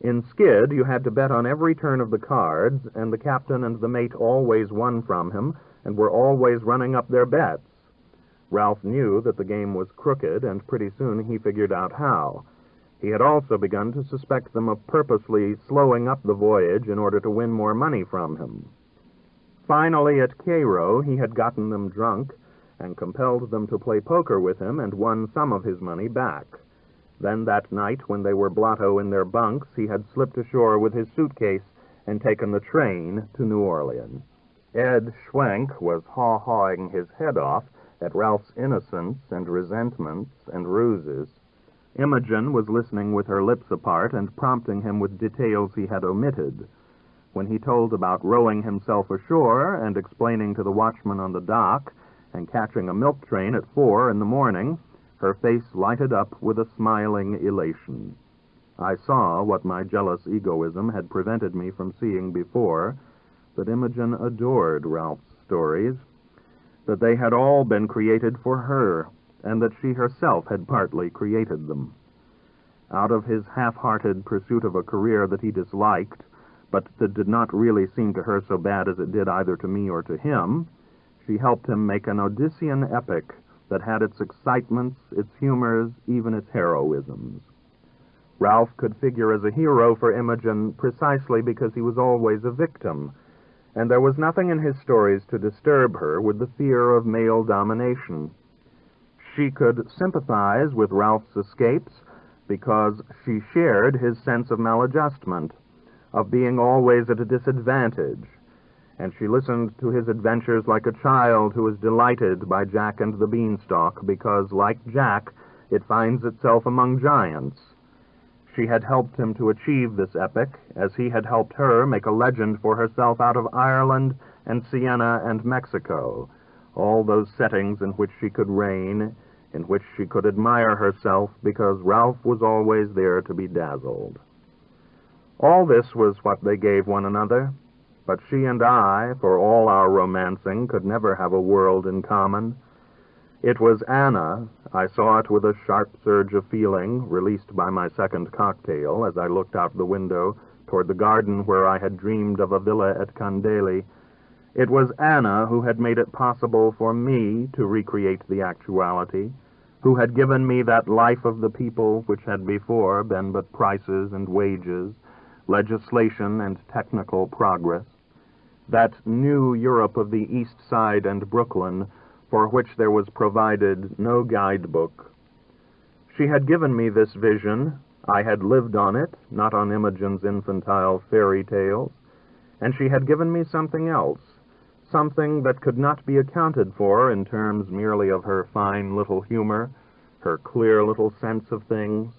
In skid, you had to bet on every turn of the cards, and the captain and the mate always won from him and were always running up their bets. Ralph knew that the game was crooked, and pretty soon he figured out how. He had also begun to suspect them of purposely slowing up the voyage in order to win more money from him. Finally, at Cairo, he had gotten them drunk and compelled them to play poker with him and won some of his money back. Then that night, when they were blotto in their bunks, he had slipped ashore with his suitcase and taken the train to New Orleans. Ed Schwenk was haw-hawing his head off at Ralph's innocence and resentments and ruses. Imogen was listening with her lips apart and prompting him with details he had omitted. When he told about rowing himself ashore and explaining to the watchman on the dock and catching a milk train at 4 in the morning, her face lighted up with a smiling elation. I saw what my jealous egoism had prevented me from seeing before, that Imogen adored Ralph's stories, that they had all been created for her, and that she herself had partly created them. Out of his half-hearted pursuit of a career that he disliked, but that did not really seem to her so bad as it did either to me or to him, she helped him make an Odyssean epic that had its excitements, its humors, even its heroisms. Ralph could figure as a hero for Imogen precisely because he was always a victim, and there was nothing in his stories to disturb her with the fear of male domination. She could sympathize with Ralph's escapes because she shared his sense of maladjustment, of being always at a disadvantage, and she listened to his adventures like a child who is delighted by Jack and the Beanstalk because, like Jack, it finds itself among giants. She had helped him to achieve this epic, as he had helped her make a legend for herself out of Ireland and Siena and Mexico, all those settings in which she could reign, in which she could admire herself, because Ralph was always there to be dazzled. All this was what they gave one another, but she and I, for all our romancing, could never have a world in common. It was Anna. I saw it with a sharp surge of feeling, released by my second cocktail, as I looked out the window toward the garden where I had dreamed of a villa at Candeli. It was Anna who had made it possible for me to recreate the actuality, who had given me that life of the people which had before been but prices and wages, legislation and technical progress, that new Europe of the East Side and Brooklyn for which there was provided no guidebook. She had given me this vision. I had lived on it, not on Imogen's infantile fairy tales, and she had given me something else, something that could not be accounted for in terms merely of her fine little humor, her clear little sense of things,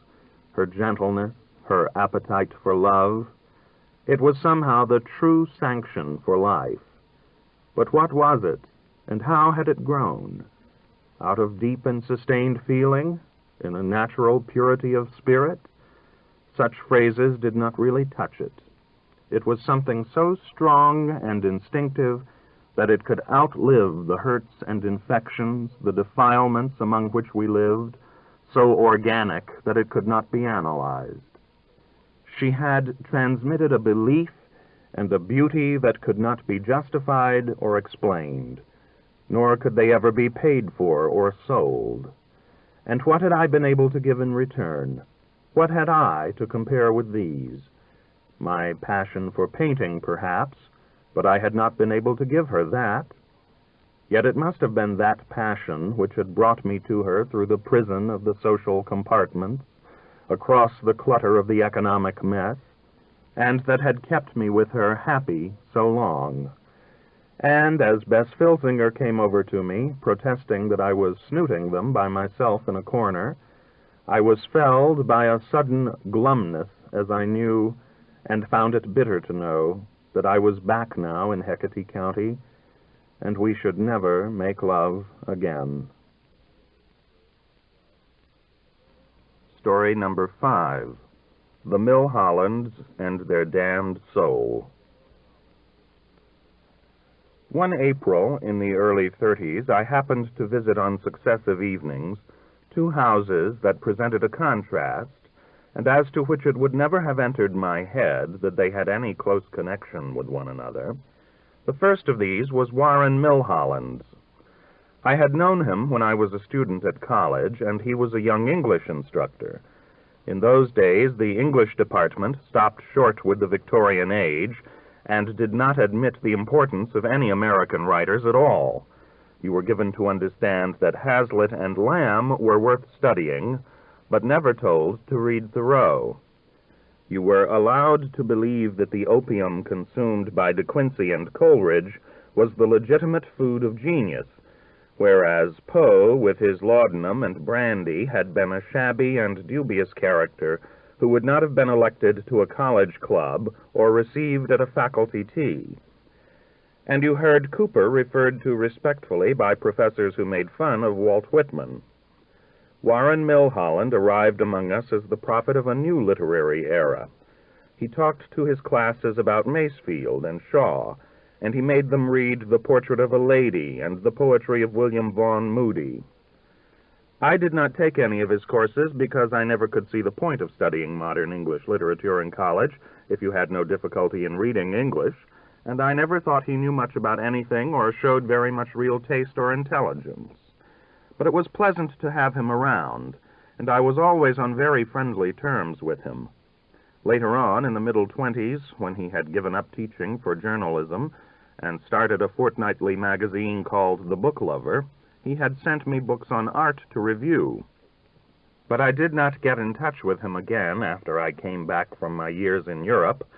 her gentleness, her appetite for love. It was somehow the true sanction for life. But what was it, and how had it grown? Out of deep and sustained feeling, in a natural purity of spirit? Such phrases did not really touch it. It was something so strong and instinctive that it could outlive the hurts and infections, the defilements among which we lived, so organic that it could not be analyzed. She had transmitted a belief and a beauty that could not be justified or explained, nor could they ever be paid for or sold. And what had I been able to give in return? What had I to compare with these? My passion for painting, perhaps, but I had not been able to give her that. Yet it must have been that passion which had brought me to her through the prison of the social compartments, across the clutter of the economic mess, and that had kept me with her happy so long. And as Bess Filsinger came over to me, protesting that I was snooting them by myself in a corner, I was felled by a sudden glumness as I knew, and found it bitter to know, that I was back now in Hecate County, and we should never make love again. Story number 5, The Milhollands and Their Damned Soul. One April in the early 30s, I happened to visit on successive evenings 2 houses that presented a contrast, and as to which it would never have entered my head that they had any close connection with one another. The first of these was Warren Milhollands. I had known him when I was a student at college, and he was a young English instructor. In those days, the English department stopped short with the Victorian age and did not admit the importance of any American writers at all. You were given to understand that Hazlitt and Lamb were worth studying, but never told to read Thoreau. You were allowed to believe that the opium consumed by De Quincey and Coleridge was the legitimate food of genius, whereas Poe, with his laudanum and brandy, had been a shabby and dubious character who would not have been elected to a college club or received at a faculty tea. And you heard Cooper referred to respectfully by professors who made fun of Walt Whitman. Warren Milholland arrived among us as the prophet of a new literary era. He talked to his classes about Masefield and Shaw, and he made them read The Portrait of a Lady and the poetry of William Vaughan Moody. I did not take any of his courses because I never could see the point of studying modern English literature in college if you had no difficulty in reading English, and I never thought he knew much about anything or showed very much real taste or intelligence. But it was pleasant to have him around, and I was always on very friendly terms with him. Later on, in the middle 20s, when he had given up teaching for journalism and started a fortnightly magazine called The Book Lover, he had sent me books on art to review. But I did not get in touch with him again after I came back from my years in Europe,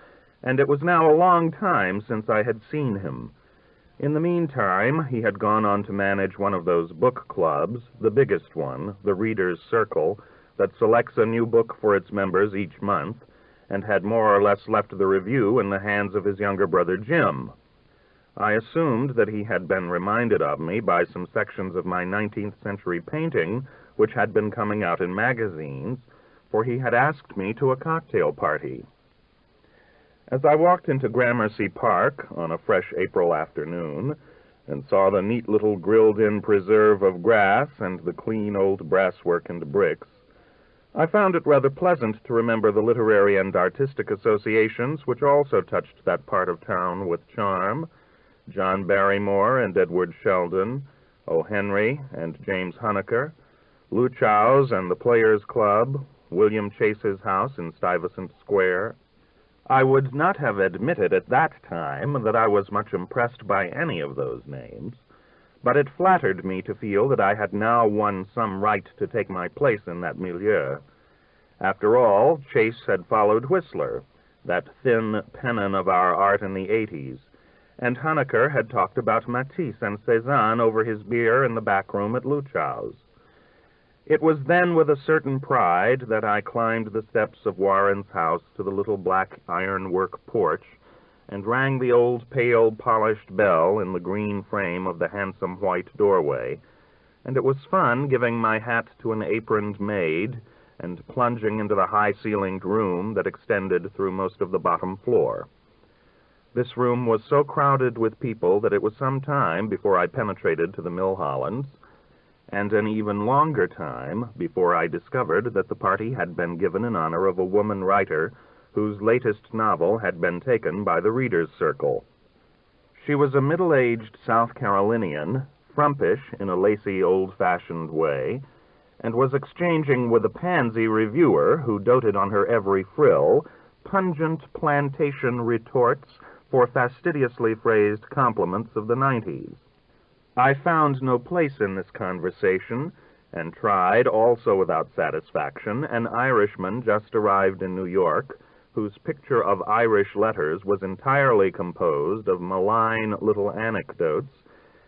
and it was now a long time since I had seen him. In the meantime, he had gone on to manage one of those book clubs, the biggest one, the Reader's Circle, that selects a new book for its members each month, and had more or less left the review in the hands of his younger brother Jim. I assumed that he had been reminded of me by some sections of my 19th century painting, which had been coming out in magazines, for he had asked me to a cocktail party. As I walked into Gramercy Park on a fresh April afternoon, and saw the neat little grilled-in preserve of grass and the clean old brasswork and bricks, I found it rather pleasant to remember the literary and artistic associations which also touched that part of town with charm: John Barrymore and Edward Sheldon, O. Henry and James Huneker, Luchow's and the Players' Club, William Chase's house in Stuyvesant Square. I would not have admitted at that time that I was much impressed by any of those names, but it flattered me to feel that I had now won some right to take my place in that milieu. After all, Chase had followed Whistler, that thin pennon of our art in the 80s, and Huneker had talked about Matisse and Cézanne over his beer in the back room at Luchow's. It was then with a certain pride that I climbed the steps of Warren's house to the little black ironwork porch and rang the old pale polished bell in the green frame of the handsome white doorway, and it was fun giving my hat to an aproned maid and plunging into the high-ceilinged room that extended through most of the bottom floor. This room was so crowded with people that it was some time before I penetrated to the Milhollands, and an even longer time before I discovered that the party had been given in honor of a woman writer whose latest novel had been taken by the Reader's Circle. She was a middle-aged South Carolinian, frumpish in a lacy, old-fashioned way, and was exchanging with a pansy reviewer who doted on her every frill pungent plantation retorts for fastidiously phrased compliments of the 90s. I found no place in this conversation, and tried, also without satisfaction, an Irishman just arrived in New York, whose picture of Irish letters was entirely composed of malign little anecdotes,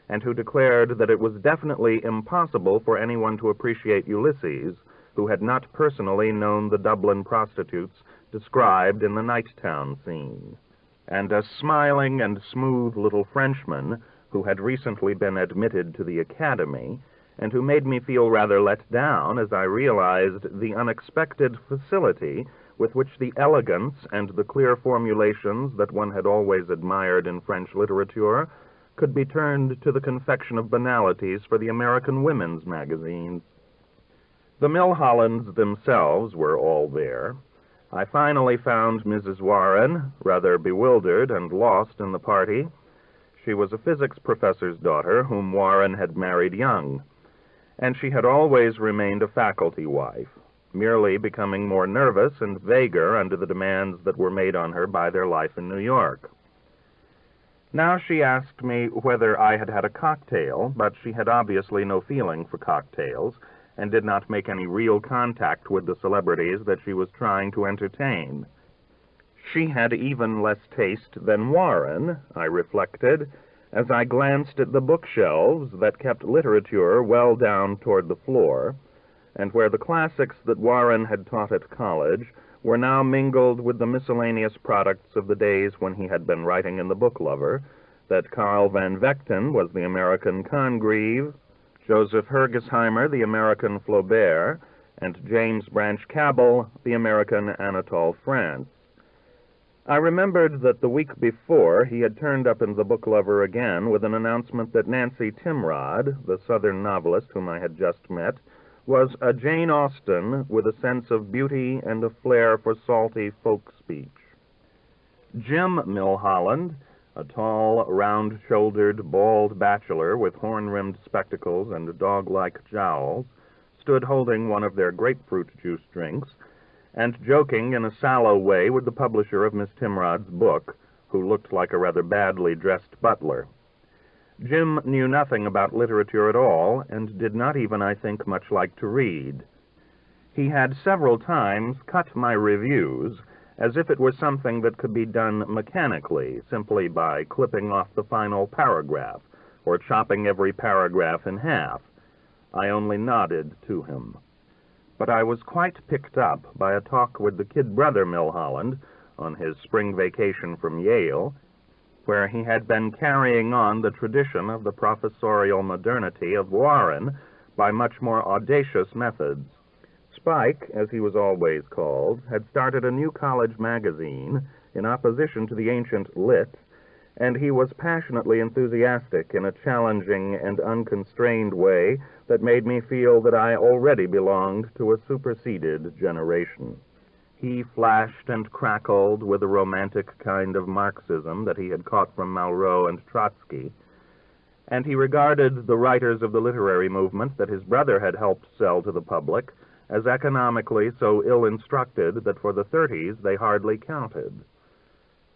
and who declared that it was definitely impossible for anyone to appreciate Ulysses who had not personally known the Dublin prostitutes described in the Nighttown scene. And a smiling and smooth little Frenchman who had recently been admitted to the Academy, and who made me feel rather let down as I realized the unexpected facility with which the elegance and the clear formulations that one had always admired in French literature could be turned to the confection of banalities for the American women's magazines. The Milhollands themselves were all there. I finally found Mrs. Warren, rather bewildered and lost in the party. She was a physics professor's daughter whom Warren had married young, and she had always remained a faculty wife, merely becoming more nervous and vaguer under the demands that were made on her by their life in New York. Now she asked me whether I had had a cocktail, but she had obviously no feeling for cocktails, and did not make any real contact with the celebrities that she was trying to entertain. She had even less taste than Warren, I reflected, as I glanced at the bookshelves that kept literature well down toward the floor, and where the classics that Warren had taught at college were now mingled with the miscellaneous products of the days when he had been writing in the Book Lover, that Carl Van Vechten was the American Congreve, Joseph Hergesheimer the American Flaubert, and James Branch Cabell the American Anatole France. I remembered that the week before he had turned up in the Book Lover again with an announcement that Nancy Timrod, the Southern novelist whom I had just met, was a Jane Austen with a sense of beauty and a flair for salty folk speech. Jim Milholland, a tall, round-shouldered, bald bachelor with horn-rimmed spectacles and dog-like jowls, stood holding one of their grapefruit juice drinks and joking in a sallow way with the publisher of Miss Timrod's book, who looked like a rather badly dressed butler. Jim knew nothing about literature at all, and did not even, I think, much like to read. He had several times cut my reviews as if it were something that could be done mechanically, simply by clipping off the final paragraph, or chopping every paragraph in half. I only nodded to him. But I was quite picked up by a talk with the kid brother Milholland on his spring vacation from Yale, where he had been carrying on the tradition of the professorial modernity of Warren by much more audacious methods. Spike, as he was always called, had started a new college magazine in opposition to the ancient Lit, and he was passionately enthusiastic in a challenging and unconstrained way that made me feel that I already belonged to a superseded generation. He flashed and crackled with a romantic kind of Marxism that he had caught from Malraux and Trotsky, and he regarded the writers of the literary movement that his brother had helped sell to the public as economically so ill-instructed that for the 30s they hardly counted.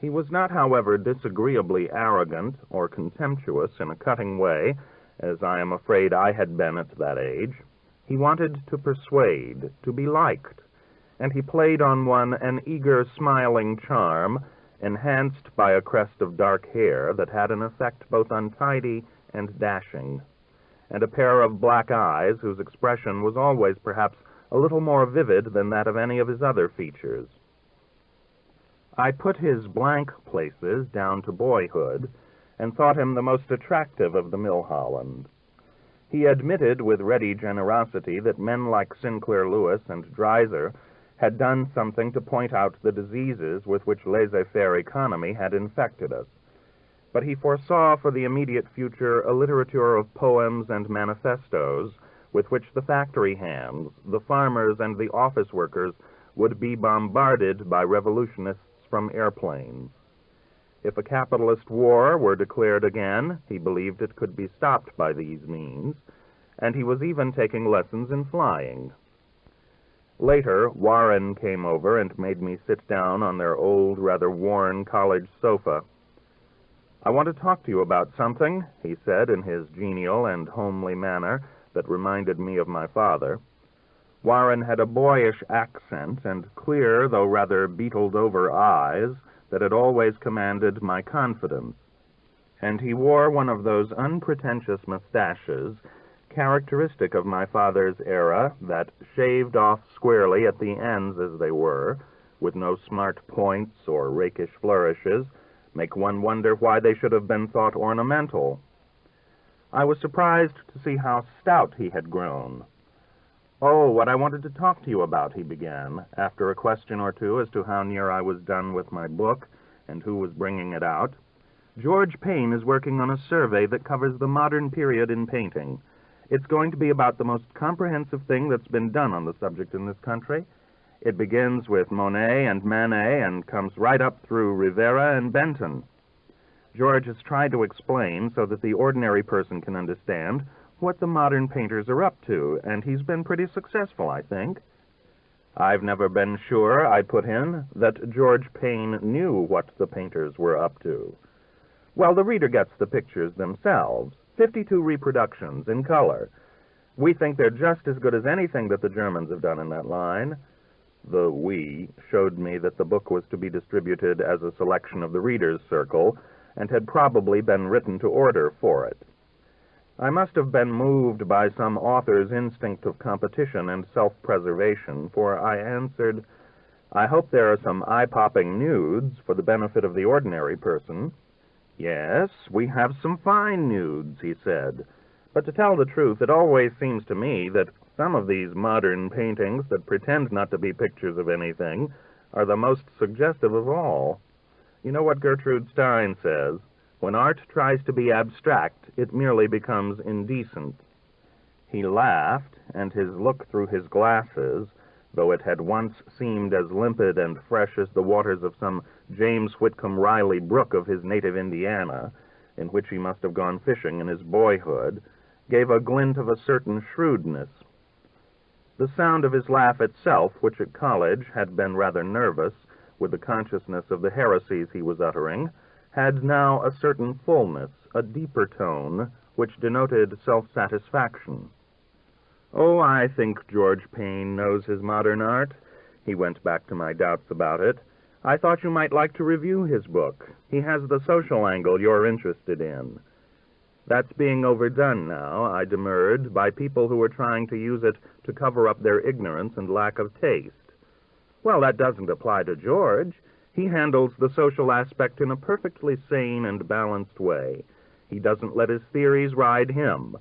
He was not, however, disagreeably arrogant or contemptuous in a cutting way, as I am afraid I had been at that age. He wanted to persuade, to be liked, and he played on one an eager, smiling charm, enhanced by a crest of dark hair that had an effect both untidy and dashing, and a pair of black eyes whose expression was always perhaps a little more vivid than that of any of his other features. I put his blank places down to boyhood, and thought him the most attractive of the Milhollands. He admitted with ready generosity that men like Sinclair Lewis and Dreiser had done something to point out the diseases with which laissez-faire economy had infected us. But he foresaw for the immediate future a literature of poems and manifestos with which the factory hands, the farmers, and the office workers would be bombarded by revolutionists from airplanes. If a capitalist war were declared again, he believed it could be stopped by these means, and he was even taking lessons in flying. Later, Warren came over and made me sit down on their old, rather worn college sofa. "I want to talk to you about something," he said in his genial and homely manner that reminded me of my father. Warren had a boyish accent and clear, though rather beetled-over eyes that had always commanded my confidence, and he wore one of those unpretentious mustaches characteristic of my father's era, that shaved off squarely at the ends as they were, with no smart points or rakish flourishes, make one wonder why they should have been thought ornamental. I was surprised to see how stout he had grown. "Oh, what I wanted to talk to you about," he began, after a question or two as to how near I was done with my book and who was bringing it out. "George Payne is working on a survey that covers the modern period in painting. It's going to be about the most comprehensive thing that's been done on the subject in this country. It begins with Monet and Manet and comes right up through Rivera and Benton. George has tried to explain so that the ordinary person can understand what the modern painters are up to, and he's been pretty successful, I think. I've never been sure, I put in, that George Payne knew what the painters were up to. Well, the reader gets the pictures themselves, 52 reproductions in color. We think they're just as good as anything that the Germans have done in that line. The we showed me that the book was to be distributed as a selection of the reader's circle and had probably been written to order for it. I must have been moved by some author's instinct of competition and self-preservation, for I answered, "I hope there are some eye-popping nudes for the benefit of the ordinary person." "Yes, we have some fine nudes," he said. "But to tell the truth, it always seems to me that some of these modern paintings that pretend not to be pictures of anything are the most suggestive of all. You know what Gertrude Stein says? When art tries to be abstract, it merely becomes indecent." He laughed, and his look through his glasses, though it had once seemed as limpid and fresh as the waters of some James Whitcomb Riley brook of his native Indiana, in which he must have gone fishing in his boyhood, gave a glint of a certain shrewdness. The sound of his laugh itself, which at college had been rather nervous, with the consciousness of the heresies he was uttering, had now a certain fullness, a deeper tone, which denoted self-satisfaction. "Oh, I think George Payne knows his modern art." He went back to my doubts about it. "I thought you might like to review his book. He has the social angle you're interested in." "That's being overdone now," I demurred, "by people who are trying to use it to cover up their ignorance and lack of taste." "Well, that doesn't apply to George. He handles the social aspect in a perfectly sane and balanced way. He doesn't let his theories ride him.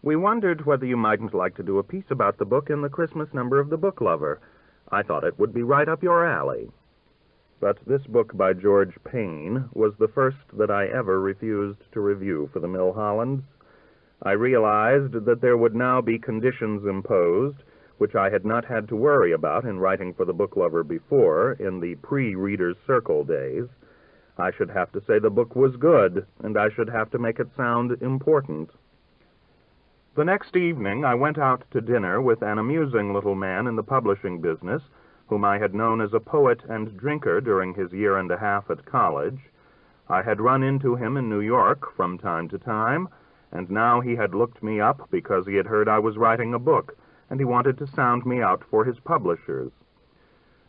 We wondered whether you mightn't like to do a piece about the book in the Christmas number of the Book Lover. I thought it would be right up your alley." But this book by George Payne was the first that I ever refused to review for the Milhollands. I realized that there would now be conditions imposed which I had not had to worry about in writing for the Book Lover before, in the pre-Reader's Circle days. I should have to say the book was good, and I should have to make it sound important. The next evening I went out to dinner with an amusing little man in the publishing business, whom I had known as a poet and drinker during his year and a half at college. I had run into him in New York from time to time, and now he had looked me up because he had heard I was writing a book, and he wanted to sound me out for his publishers.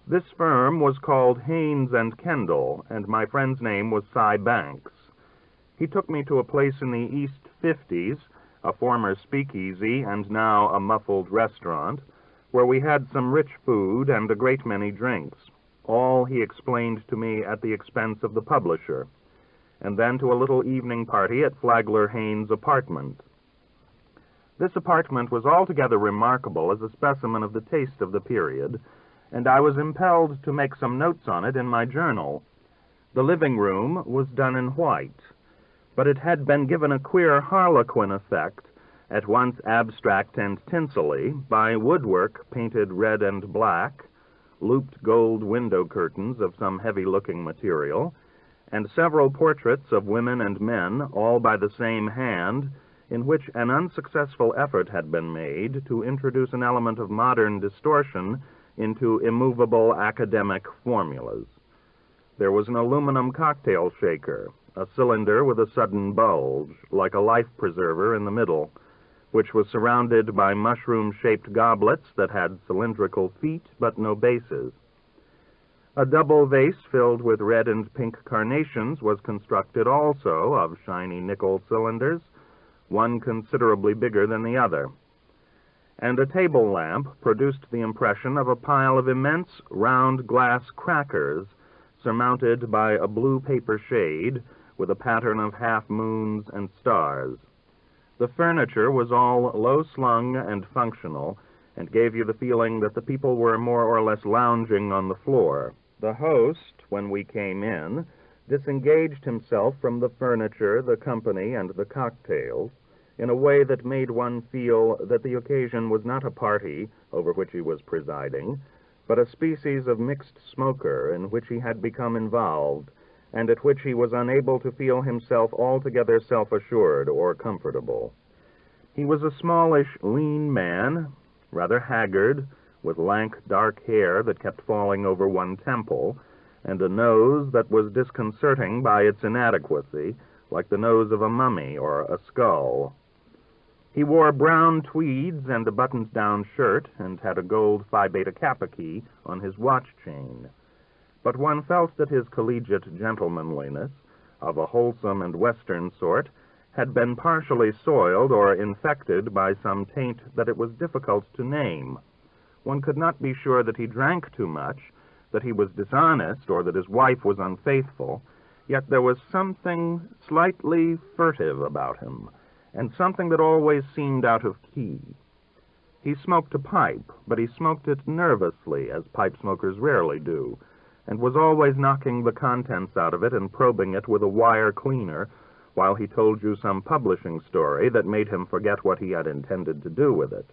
This firm was called Haynes and Kendall, and my friend's name was Cy Banks. He took me to a place in the East 50s, a former speakeasy and now a muffled restaurant, where we had some rich food and a great many drinks, all, he explained to me, at the expense of the publisher, and then to a little evening party at Flagler Haynes' apartment. This apartment was altogether remarkable as a specimen of the taste of the period, and I was impelled to make some notes on it in my journal. The living room was done in white, but it had been given a queer harlequin effect, at once abstract and tinselly, by woodwork painted red and black, looped gold window curtains of some heavy-looking material, and several portraits of women and men, all by the same hand, in which an unsuccessful effort had been made to introduce an element of modern distortion into immovable academic formulas. There was an aluminum cocktail shaker, a cylinder with a sudden bulge, like a life preserver in the middle, which was surrounded by mushroom-shaped goblets that had cylindrical feet but no bases. A double vase filled with red and pink carnations was constructed also of shiny nickel cylinders, one considerably bigger than the other, and a table lamp produced the impression of a pile of immense round glass crackers surmounted by a blue paper shade with a pattern of half-moons and stars. The furniture was all low-slung and functional, and gave you the feeling that the people were more or less lounging on the floor. The host, when we came in, disengaged himself from the furniture, the company, and the cocktails. in a way that made one feel that the occasion was not a party over which he was presiding, but a species of mixed smoker in which he had become involved, and at which he was unable to feel himself altogether self-assured or comfortable. He was a smallish, lean man, rather haggard, with lank, dark hair that kept falling over one temple, and a nose that was disconcerting by its inadequacy, like the nose of a mummy or a skull. He wore brown tweeds and a buttoned-down shirt, and had a gold Phi Beta Kappa key on his watch chain. But one felt that his collegiate gentlemanliness, of a wholesome and Western sort, had been partially soiled or infected by some taint that it was difficult to name. One could not be sure that he drank too much, that he was dishonest, or that his wife was unfaithful, yet there was something slightly furtive about him, and something that always seemed out of key. He smoked a pipe, but he smoked it nervously, as pipe smokers rarely do, and was always knocking the contents out of it and probing it with a wire cleaner while he told you some publishing story that made him forget what he had intended to do with it.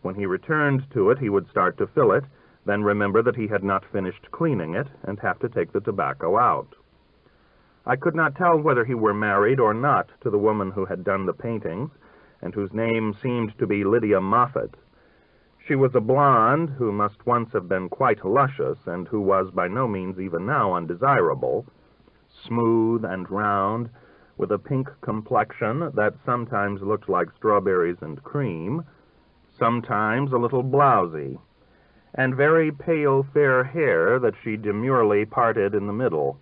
When he returned to it, he would start to fill it, then remember that he had not finished cleaning it, and have to take the tobacco out. I could not tell whether he were married or not to the woman who had done the paintings, and whose name seemed to be Lydia Moffat. She was a blonde who must once have been quite luscious, and who was by no means even now undesirable, smooth and round, with a pink complexion that sometimes looked like strawberries and cream, sometimes a little blousy, and very pale fair hair that she demurely parted in the middle.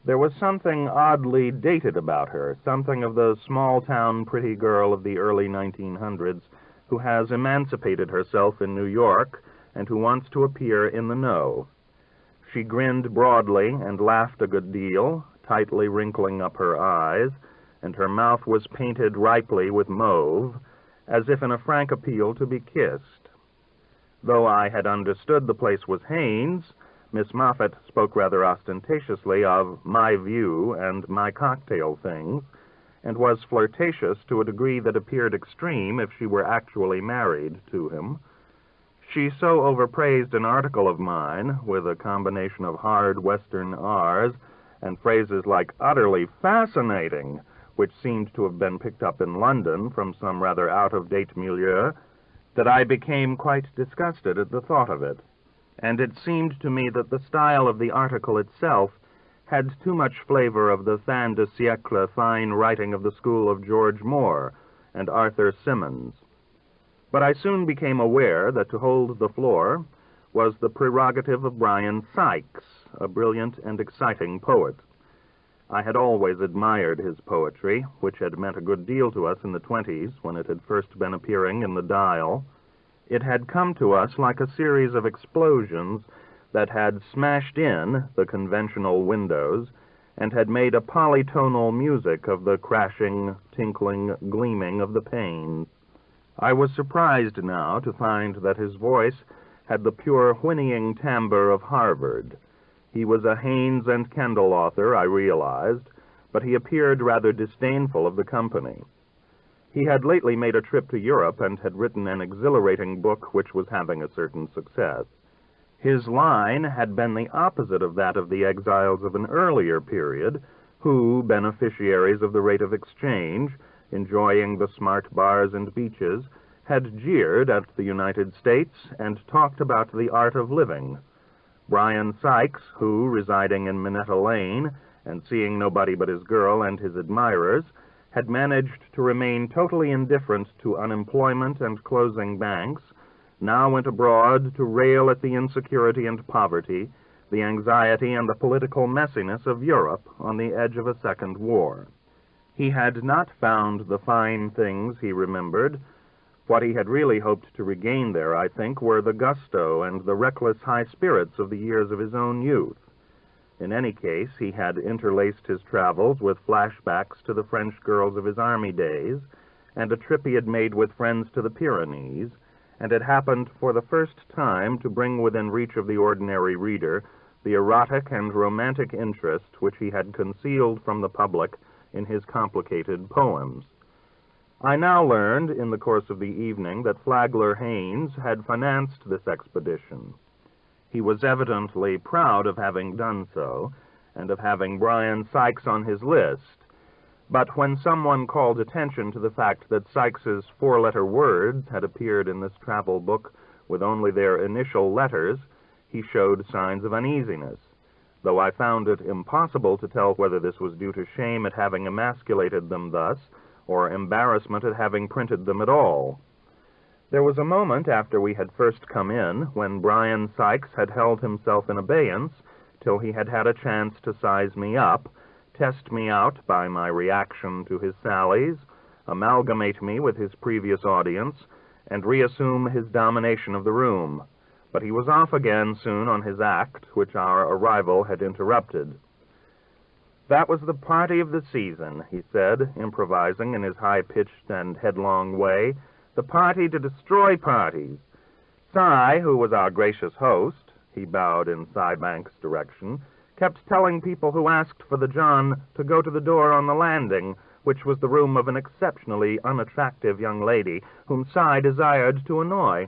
There was something oddly dated about her, something of the small-town pretty girl of the early 1900s who has emancipated herself in New York and who wants to appear in the know. She grinned broadly and laughed a good deal, tightly wrinkling up her eyes, and her mouth was painted ripely with mauve, as if in a frank appeal to be kissed. Though I had understood the place was Haynes, Miss Moffat spoke rather ostentatiously of my view and my cocktail things, and was flirtatious to a degree that appeared extreme if she were actually married to him. She so overpraised an article of mine, with a combination of hard Western R's and phrases like utterly fascinating, which seemed to have been picked up in London from some rather out-of-date milieu, that I became quite disgusted at the thought of it. And it seemed to me that the style of the article itself had too much flavor of the fin de siècle fine writing of the school of George Moore and Arthur Symonds. But I soon became aware that to hold the floor was the prerogative of Brian Sykes, a brilliant and exciting poet. I had always admired his poetry, which had meant a good deal to us in the 20s when it had first been appearing in the Dial. It had come to us like a series of explosions that had smashed in the conventional windows and had made a polytonal music of the crashing, tinkling, gleaming of the panes. I was surprised now to find that his voice had the pure whinnying timbre of Harvard. He was a Haynes and Kendall author, I realized, but he appeared rather disdainful of the company. He had lately made a trip to Europe and had written an exhilarating book which was having a certain success. His line had been the opposite of that of the exiles of an earlier period, who, beneficiaries of the rate of exchange, enjoying the smart bars and beaches, had jeered at the United States and talked about the art of living. Brian Sykes, who, residing in Minetta Lane and seeing nobody but his girl and his admirers, had managed to remain totally indifferent to unemployment and closing banks, now went abroad to rail at the insecurity and poverty, the anxiety and the political messiness of Europe on the edge of a second war. He had not found the fine things he remembered. What he had really hoped to regain there, I think, were the gusto and the reckless high spirits of the years of his own youth. In any case, he had interlaced his travels with flashbacks to the French girls of his army days, and a trip he had made with friends to the Pyrenees, and had happened for the first time to bring within reach of the ordinary reader the erotic and romantic interest which he had concealed from the public in his complicated poems. I now learned, in the course of the evening, that Flagler Haynes had financed this expedition. He was evidently proud of having done so, and of having Brian Sykes on his list. But when someone called attention to the fact that Sykes's four-letter words had appeared in this travel book with only their initial letters, he showed signs of uneasiness, though I found it impossible to tell whether this was due to shame at having emasculated them thus, or embarrassment at having printed them at all. There was a moment after we had first come in when Brian Sykes had held himself in abeyance till he had had a chance to size me up, test me out by my reaction to his sallies, amalgamate me with his previous audience, and reassume his domination of the room. But he was off again soon on his act, which our arrival had interrupted. "That was the party of the season," he said, improvising in his high-pitched and headlong way, "the party to destroy parties. Cy, who was our gracious host," he bowed in Cybank's direction, "kept telling people who asked for the John to go to the door on the landing, which was the room of an exceptionally unattractive young lady whom Cy desired to annoy.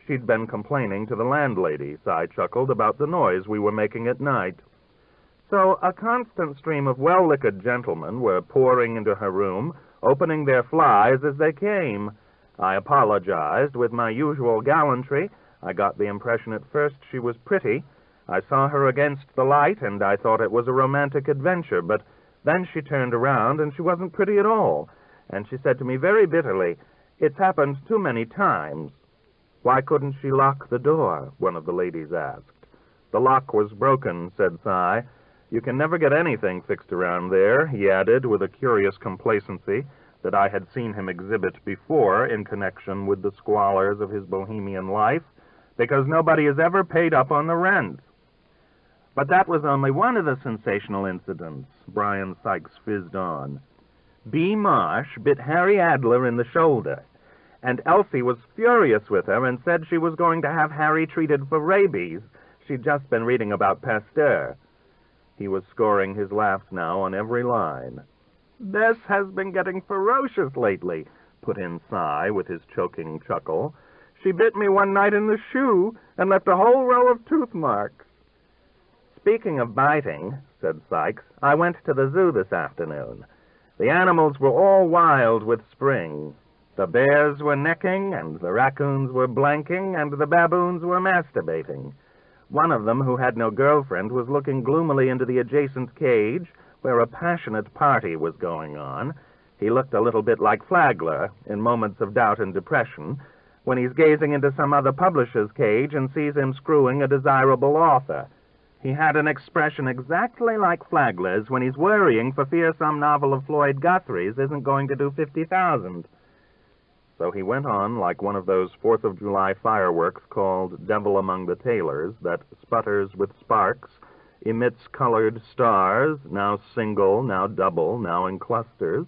She'd been complaining to the landlady," Cy chuckled, "about the noise we were making at night. So a constant stream of well-liquored gentlemen were pouring into her room, opening their flies as they came. I apologized with my usual gallantry. I got the impression at first she was pretty. I saw her against the light, and I thought it was a romantic adventure, but then she turned around, and she wasn't pretty at all. And she said to me very bitterly, 'It's happened too many times.'" "Why couldn't she lock the door?" one of the ladies asked. "The lock was broken," said Cy. "You can never get anything fixed around there," he added with a curious complacency that I had seen him exhibit before in connection with the squalors of his bohemian life, "because nobody has ever paid up on the rent." "But that was only one of the sensational incidents," Brian Sykes fizzed on. "B. Marsh bit Harry Adler in the shoulder, and Elsie was furious with her and said she was going to have Harry treated for rabies. She'd just been reading about Pasteur." He was scoring his laughs now on every line. "Bess has been getting ferocious lately," put in Cy with his choking chuckle. "She bit me one night in the shoe and left a whole row of tooth marks." "Speaking of biting," said Sykes, "I went to the zoo this afternoon. The animals were all wild with spring. The bears were necking, and the raccoons were blanking, and the baboons were masturbating. One of them, who had no girlfriend, was looking gloomily into the adjacent cage, where a passionate party was going on. He looked a little bit like Flagler, in moments of doubt and depression, when he's gazing into some other publisher's cage and sees him screwing a desirable author. He had an expression exactly like Flagler's when he's worrying for fear some novel of Floyd Guthrie's isn't going to do 50,000. So he went on like one of those 4th of July fireworks called Devil Among the Tailors that sputters with sparks, emits colored stars, now single, now double, now in clusters,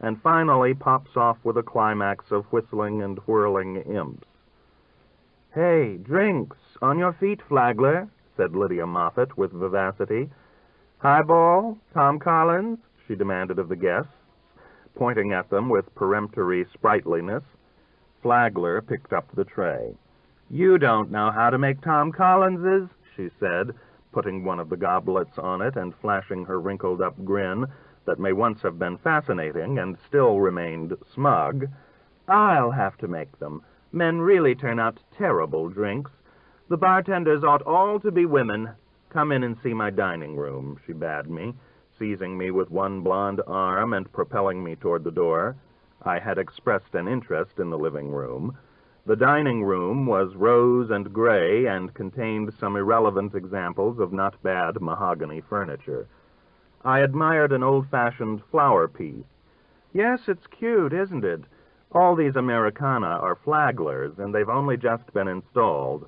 and finally pops off with a climax of whistling and whirling imps. "Hey, drinks! On your feet, Flagler," said Lydia Moffat with vivacity. "Highball? Tom Collins?" she demanded of the guests, pointing at them with peremptory sprightliness. Flagler picked up the tray. "You don't know how to make Tom Collinses," she said, putting one of the goblets on it and flashing her wrinkled-up grin that may once have been fascinating and still remained smug. "I'll have to make them. Men really turn out terrible drinks. The bartenders ought all to be women. Come in and see my dining room," she bade me, seizing me with one blonde arm and propelling me toward the door. I had expressed an interest in the living room. The dining room was rose and gray and contained some irrelevant examples of not bad mahogany furniture. I admired an old-fashioned flower piece. "Yes, it's cute, isn't it? All these Americana are Flaglers, and they've only just been installed.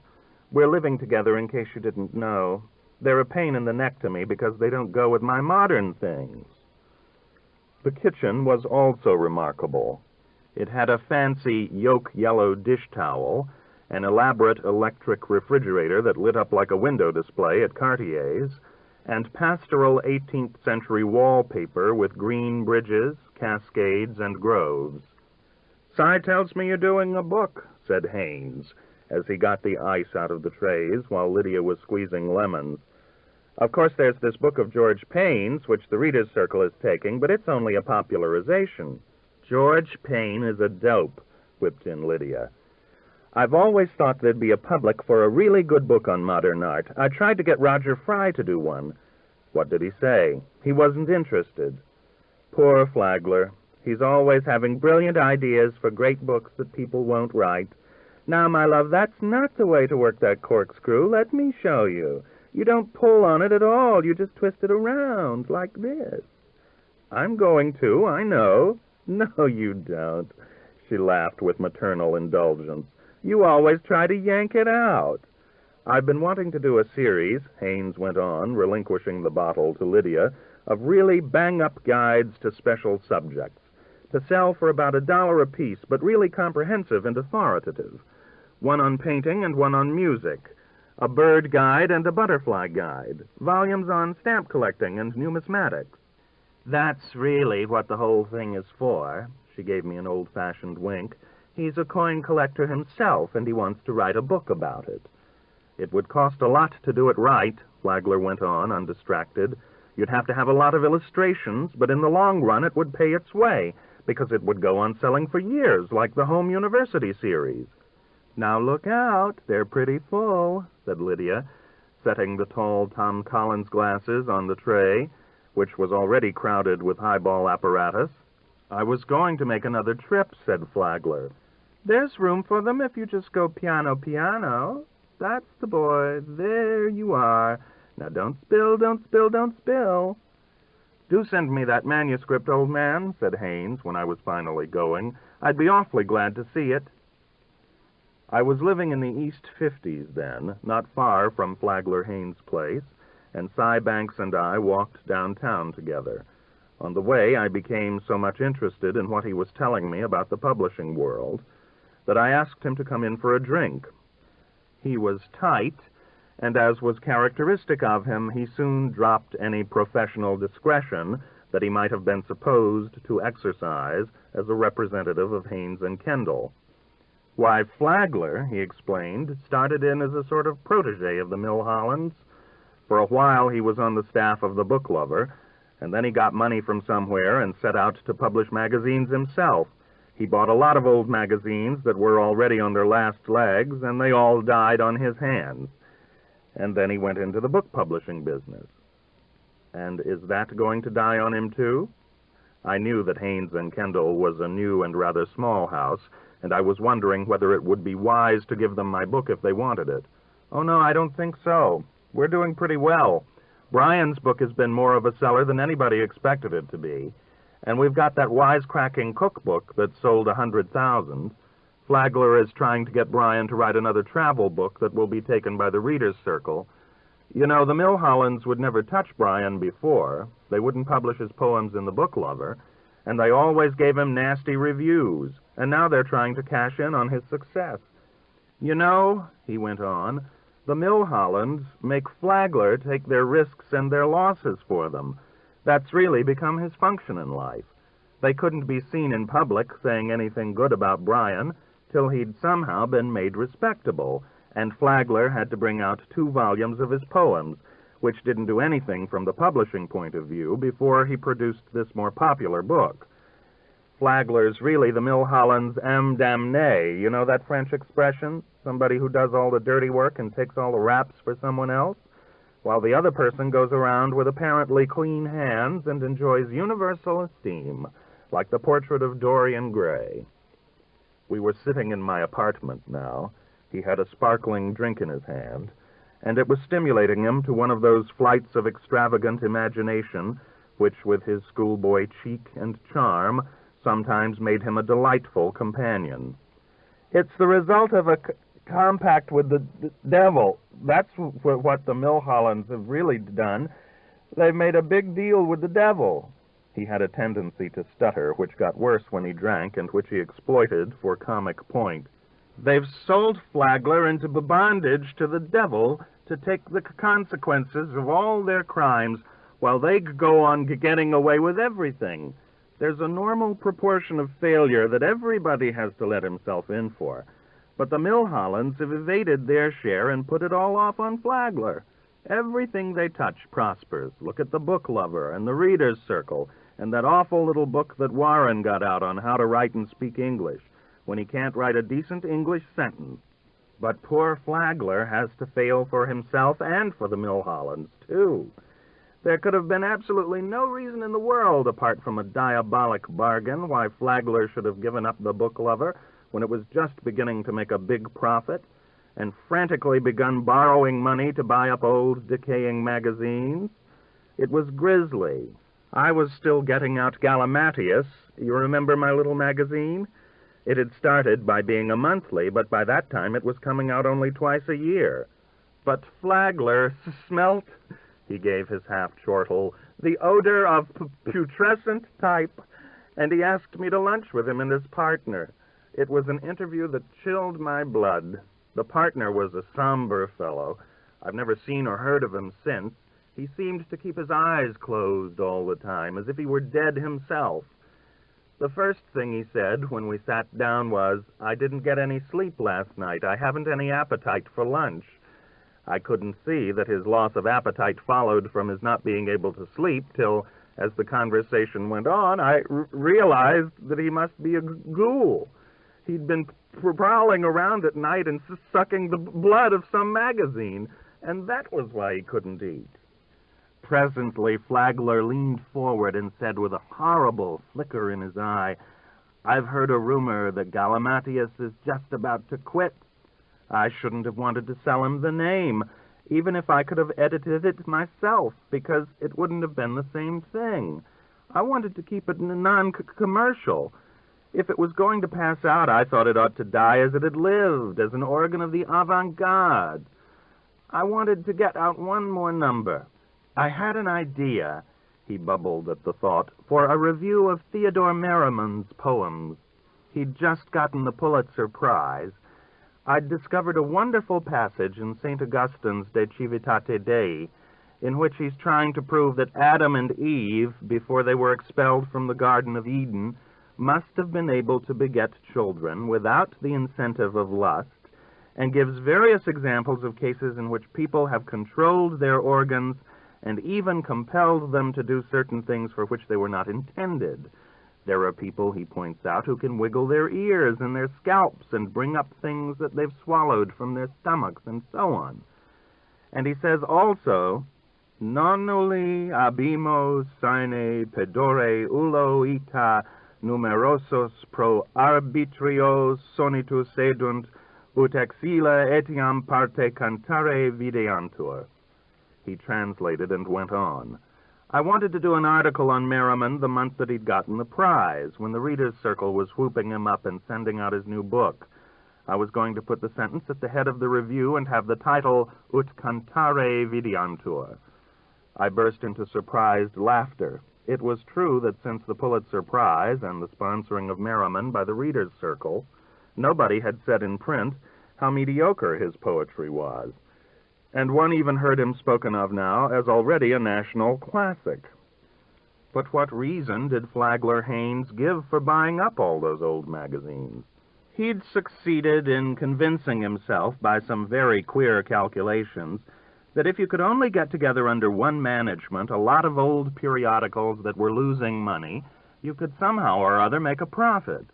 We're living together, in case you didn't know. They're a pain in the neck to me because they don't go with my modern things." The kitchen was also remarkable. It had a fancy yolk-yellow dish towel, an elaborate electric refrigerator that lit up like a window display at Cartier's, and pastoral 18th-century wallpaper with green bridges, cascades, and groves. "Cy tells me you're doing a book," said Haynes, as he got the ice out of the trays while Lydia was squeezing lemons. "Of course, there's this book of George Payne's, which the Reader's Circle is taking, but it's only a popularization." "George Payne is a dope," whipped in Lydia. "I've always thought there'd be a public for a really good book on modern art. I tried to get Roger Fry to do one." "What did he say?" "He wasn't interested." "Poor Flagler. He's always having brilliant ideas for great books that people won't write. Now, my love, that's not the way to work that corkscrew. Let me show you. You don't pull on it at all. You just twist it around like this." "I'm going to, I know." "No, you don't." She laughed with maternal indulgence. "You always try to yank it out." "I've been wanting to do a series," Haynes went on, relinquishing the bottle to Lydia, "of really bang-up guides to special subjects, to sell for about $1 apiece, but really comprehensive and authoritative. One on painting and one on music, a bird guide and a butterfly guide, volumes on stamp collecting and numismatics." "That's really what the whole thing is for." She gave me an old-fashioned wink. "He's a coin collector himself, and he wants to write a book about it." "It would cost a lot to do it right," Flagler went on, undistracted. "You'd have to have a lot of illustrations, but in the long run it would pay its way, because it would go on selling for years, like the Home University series." "Now look out, they're pretty full," said Lydia, setting the tall Tom Collins glasses on the tray, which was already crowded with highball apparatus. "I was going to make another trip," said Flagler. "There's room for them if you just go piano, piano. That's the boy. There you are. Now don't spill, don't spill, don't spill." "Do send me that manuscript, old man," said Haynes when I was finally going. "I'd be awfully glad to see it." I was living in the East 50s then, not far from Flagler Haynes' place, and Cy Banks and I walked downtown together. On the way, I became so much interested in what he was telling me about the publishing world that I asked him to come in for a drink. He was tight, and as was characteristic of him, he soon dropped any professional discretion that he might have been supposed to exercise as a representative of Haynes and Kendall. "Why, Flagler," he explained, "started in as a sort of protege of the Milhollands. For a while he was on the staff of the Book Lover, and then he got money from somewhere and set out to publish magazines himself. He bought a lot of old magazines that were already on their last legs, and they all died on his hands. And then he went into the book publishing business." "And is that going to die on him, too?" I knew that Haynes and Kendall was a new and rather small house, and I was wondering whether it would be wise to give them my book if they wanted it. "Oh, no, I don't think so. We're doing pretty well. Brian's book has been more of a seller than anybody expected it to be. And we've got that wisecracking cookbook that sold 100,000. Flagler is trying to get Brian to write another travel book that will be taken by the Reader's Circle. You know, the Milhollands would never touch Brian before. They wouldn't publish his poems in the Book Lover, and they always gave him nasty reviews, and now they're trying to cash in on his success. You know," he went on, "the Milhollands make Flagler take their risks and their losses for them. That's really become his function in life. They couldn't be seen in public saying anything good about Brian till he'd somehow been made respectable, and Flagler had to bring out 2 volumes of his poems, which didn't do anything from the publishing point of view before he produced this more popular book. Flagler's really the Milhollands' âme damnée. You know that French expression? Somebody who does all the dirty work and takes all the raps for someone else, while the other person goes around with apparently clean hands and enjoys universal esteem, like the portrait of Dorian Gray." We were sitting in my apartment now. He had a sparkling drink in his hand, and it was stimulating him to one of those flights of extravagant imagination which, with his schoolboy cheek and charm, sometimes made him a delightful companion. "It's the result of a compact with the devil. That's what the Milhollands have really done. They've made a big deal with the devil." He had a tendency to stutter, which got worse when he drank and which he exploited for comic point. "They've sold Flagler into bondage to the devil to take the consequences of all their crimes while they go on getting away with everything. There's a normal proportion of failure that everybody has to let himself in for. But the Milhollands have evaded their share and put it all off on Flagler. Everything they touch prospers. Look at the Book Lover and the Reader's Circle and that awful little book that Warren got out on how to write and speak English, when he can't write a decent English sentence. But poor Flagler has to fail for himself and for the Milhollands, too. There could have been absolutely no reason in the world, apart from a diabolic bargain, why Flagler should have given up the Book Lover when it was just beginning to make a big profit, and frantically begun borrowing money to buy up old, decaying magazines. It was grisly. I was still getting out Galimatius. You remember my little magazine? It had started by being a monthly, but by that time it was coming out only twice a year. But Flagler smelt, he gave his half-chortle, the odor of putrescent type, and he asked me to lunch with him and his partner. It was an interview that chilled my blood. The partner was a somber fellow. I've never seen or heard of him since. He seemed to keep his eyes closed all the time, as if he were dead himself. The first thing he said when we sat down was, "I didn't get any sleep last night. I haven't any appetite for lunch." I couldn't see that his loss of appetite followed from his not being able to sleep till, as the conversation went on, I realized that he must be a ghoul. He'd been prowling around at night and sucking the blood of some magazine, and that was why he couldn't eat. Presently, Flagler leaned forward and said with a horrible flicker in his eye, "I've heard a rumor that Galimatius is just about to quit. I shouldn't have wanted to sell him the name, even if I could have edited it myself, because it wouldn't have been the same thing. I wanted to keep it non-commercial. If it was going to pass out, I thought it ought to die as it had lived, as an organ of the avant-garde. I wanted to get out one more number. I had an idea," he bubbled at the thought, "for a review of Theodore Merriman's poems. He'd just gotten the Pulitzer Prize. I'd discovered a wonderful passage in St. Augustine's De Civitate Dei, in which he's trying to prove that Adam and Eve, before they were expelled from the Garden of Eden, must have been able to beget children without the incentive of lust, and gives various examples of cases in which people have controlled their organs and even compelled them to do certain things for which they were not intended. There are people, he points out, who can wiggle their ears and their scalps and bring up things that they've swallowed from their stomachs and so on. And he says also, "Non nulli abimo sine pedore ullo ita numerosos pro arbitrio sonitus sedunt, ut exila etiam parte cantare videantur." He translated and went on. "I wanted to do an article on Merriman the month that he'd gotten the prize, when the Reader's Circle was whooping him up and sending out his new book. I was going to put the sentence at the head of the review and have the title, Ut cantare videantur." I burst into surprised laughter. It was true that since the Pulitzer Prize and the sponsoring of Merriman by the Reader's Circle, nobody had said in print how mediocre his poetry was, and one even heard him spoken of now as already a national classic. But what reason did Flagler Haynes give for buying up all those old magazines? He'd succeeded in convincing himself by some very queer calculations that if you could only get together under one management a lot of old periodicals that were losing money, you could somehow or other make a profit.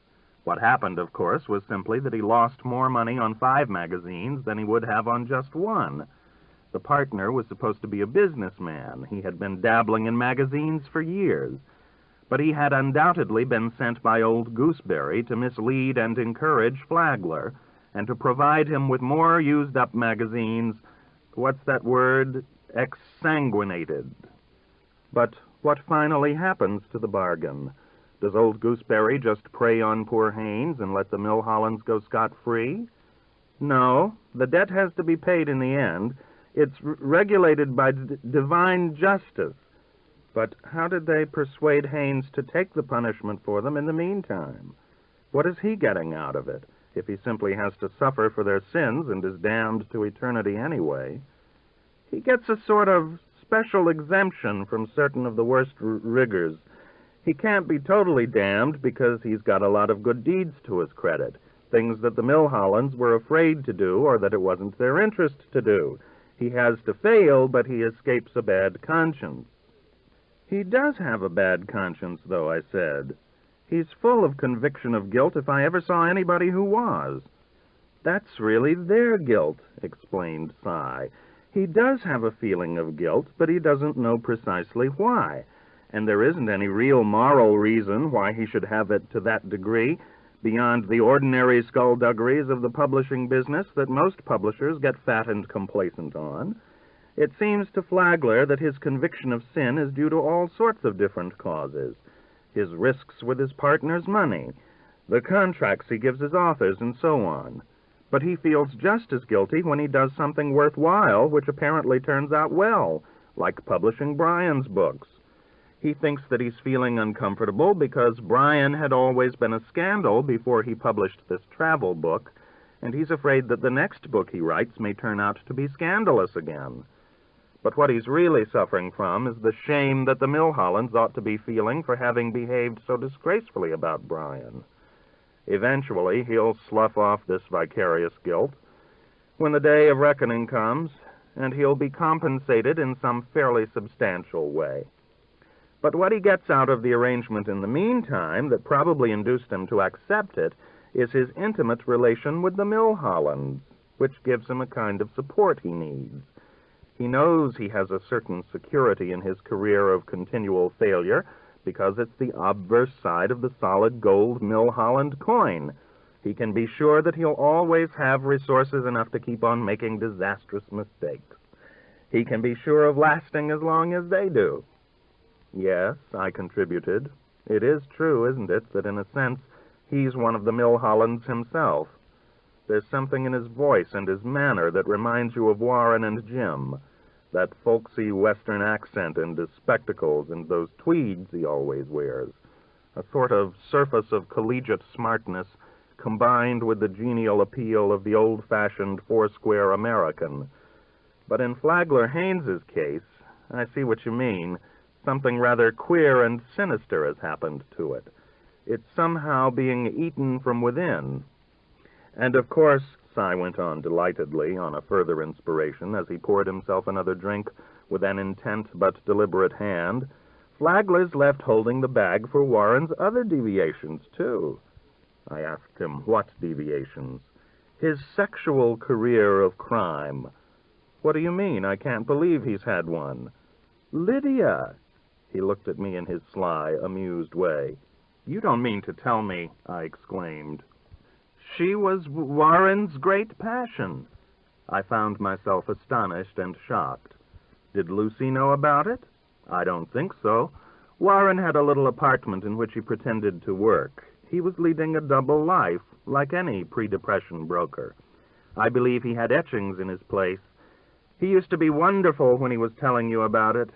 What happened, of course, was simply that he lost more money on 5 magazines than he would have on just one. The partner was supposed to be a businessman. He had been dabbling in magazines for years. But he had undoubtedly been sent by old Gooseberry to mislead and encourage Flagler, and to provide him with more used-up magazines, what's that word? Exsanguinated. But what finally happens to the bargain? Does old Gooseberry just prey on poor Haynes and let the Milhollands go scot-free? No, the debt has to be paid in the end. It's regulated by divine justice. But how did they persuade Haynes to take the punishment for them in the meantime? What is he getting out of it, if he simply has to suffer for their sins and is damned to eternity anyway? He gets a sort of special exemption from certain of the worst rigors. He can't be totally damned because he's got a lot of good deeds to his credit, things that the Milhollands were afraid to do or that it wasn't their interest to do. He has to fail, but he escapes a bad conscience. He does have a bad conscience, though, I said. He's full of conviction of guilt if I ever saw anybody who was. That's really their guilt, explained Cy. He does have a feeling of guilt, but he doesn't know precisely why. And there isn't any real moral reason why he should have it to that degree, beyond the ordinary skullduggeries of the publishing business that most publishers get fat and complacent on. It seems to Flagler that his conviction of sin is due to all sorts of different causes. His risks with his partner's money, the contracts he gives his authors, and so on. But he feels just as guilty when he does something worthwhile, which apparently turns out well, like publishing Brian's books. He thinks that he's feeling uncomfortable because Brian had always been a scandal before he published this travel book, and he's afraid that the next book he writes may turn out to be scandalous again. But what he's really suffering from is the shame that the Milhollands ought to be feeling for having behaved so disgracefully about Brian. Eventually, he'll slough off this vicarious guilt when the day of reckoning comes, and he'll be compensated in some fairly substantial way. But what he gets out of the arrangement in the meantime that probably induced him to accept it is his intimate relation with the Milhollands, which gives him a kind of support he needs. He knows he has a certain security in his career of continual failure because it's the obverse side of the solid gold Milholland coin. He can be sure that he'll always have resources enough to keep on making disastrous mistakes. He can be sure of lasting as long as they do. Yes, I contributed. It is true, isn't it, that in a sense he's one of the Milhollands himself. There's something in his voice and his manner that reminds you of Warren and Jim, that folksy Western accent and his spectacles and those tweeds he always wears, a sort of surface of collegiate smartness combined with the genial appeal of the old-fashioned foursquare American. But in Flagler Haynes's case, I see what you mean. Something rather queer and sinister has happened to it. It's somehow being eaten from within. And of course, Cy went on delightedly on a further inspiration as he poured himself another drink with an intent but deliberate hand, Flagler's left holding the bag for Warren's other deviations, too. I asked him what deviations. His sexual career of crime. What do you mean? I can't believe he's had one. Lydia! He looked at me in his sly, amused way. You don't mean to tell me, I exclaimed. She was Warren's great passion. I found myself astonished and shocked. Did Lucy know about it? I don't think so. Warren had a little apartment in which he pretended to work. He was leading a double life, like any pre-Depression broker. I believe he had etchings in his place. He used to be wonderful when he was telling you about it.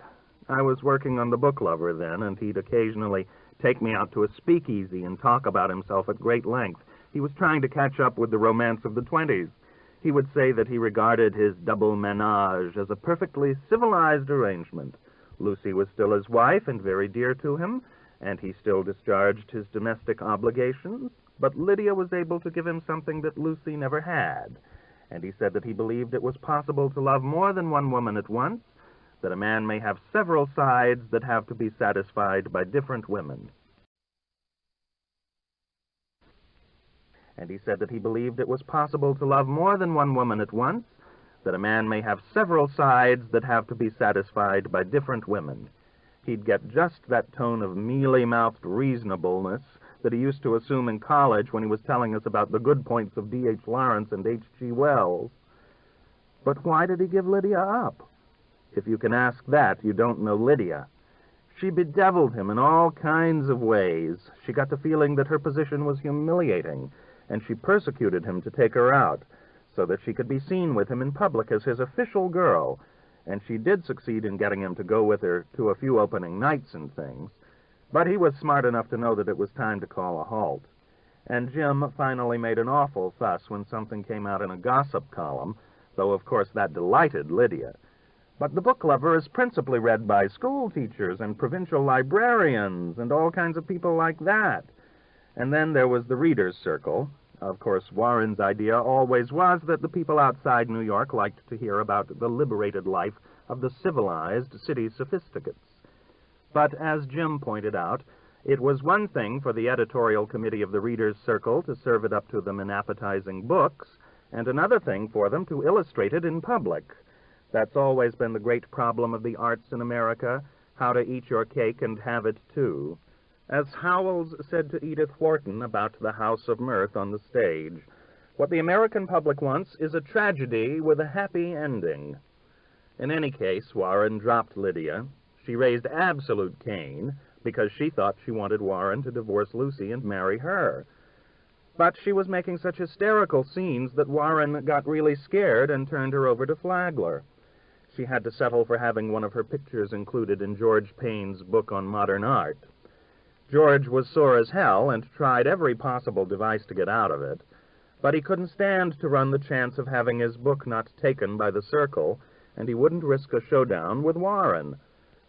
I was working on The Book Lover then, and he'd occasionally take me out to a speakeasy and talk about himself at great length. He was trying to catch up with the romance of the 20s. He would say that he regarded his double ménage as a perfectly civilized arrangement. Lucy was still his wife and very dear to him, and he still discharged his domestic obligations, but Lydia was able to give him something that Lucy never had. And he said that he believed it was possible to love more than one woman at once, that a man may have several sides that have to be satisfied by different women. And he said that he believed it was possible to love more than one woman at once, that a man may have several sides that have to be satisfied by different women. He'd get just that tone of mealy-mouthed reasonableness that he used to assume in college when he was telling us about the good points of D.H. Lawrence and H.G. Wells. But why did he give Lydia up? If you can ask that, you don't know Lydia. She bedeviled him in all kinds of ways. She got the feeling that her position was humiliating, and she persecuted him to take her out, so that she could be seen with him in public as his official girl, and she did succeed in getting him to go with her to a few opening nights and things, but he was smart enough to know that it was time to call a halt. And Jim finally made an awful fuss when something came out in a gossip column, though of course that delighted Lydia. But the book lover is principally read by school teachers and provincial librarians and all kinds of people like that. And then there was the reader's circle. Of course, Warren's idea always was that the people outside New York liked to hear about the liberated life of the civilized city sophisticates. But as Jim pointed out, it was one thing for the editorial committee of the Reader's Circle to serve it up to them in appetizing books, and another thing for them to illustrate it in public. That's always been the great problem of the arts in America, how to eat your cake and have it too. As Howells said to Edith Wharton about the House of Mirth on the stage, what the American public wants is a tragedy with a happy ending. In any case, Warren dropped Lydia. She raised absolute Cain, because she thought she wanted Warren to divorce Lucy and marry her. But she was making such hysterical scenes that Warren got really scared and turned her over to Flagler. She had to settle for having one of her pictures included in George Payne's book on modern art. George was sore as hell and tried every possible device to get out of it, but he couldn't stand to run the chance of having his book not taken by the Circle, and he wouldn't risk a showdown with Warren.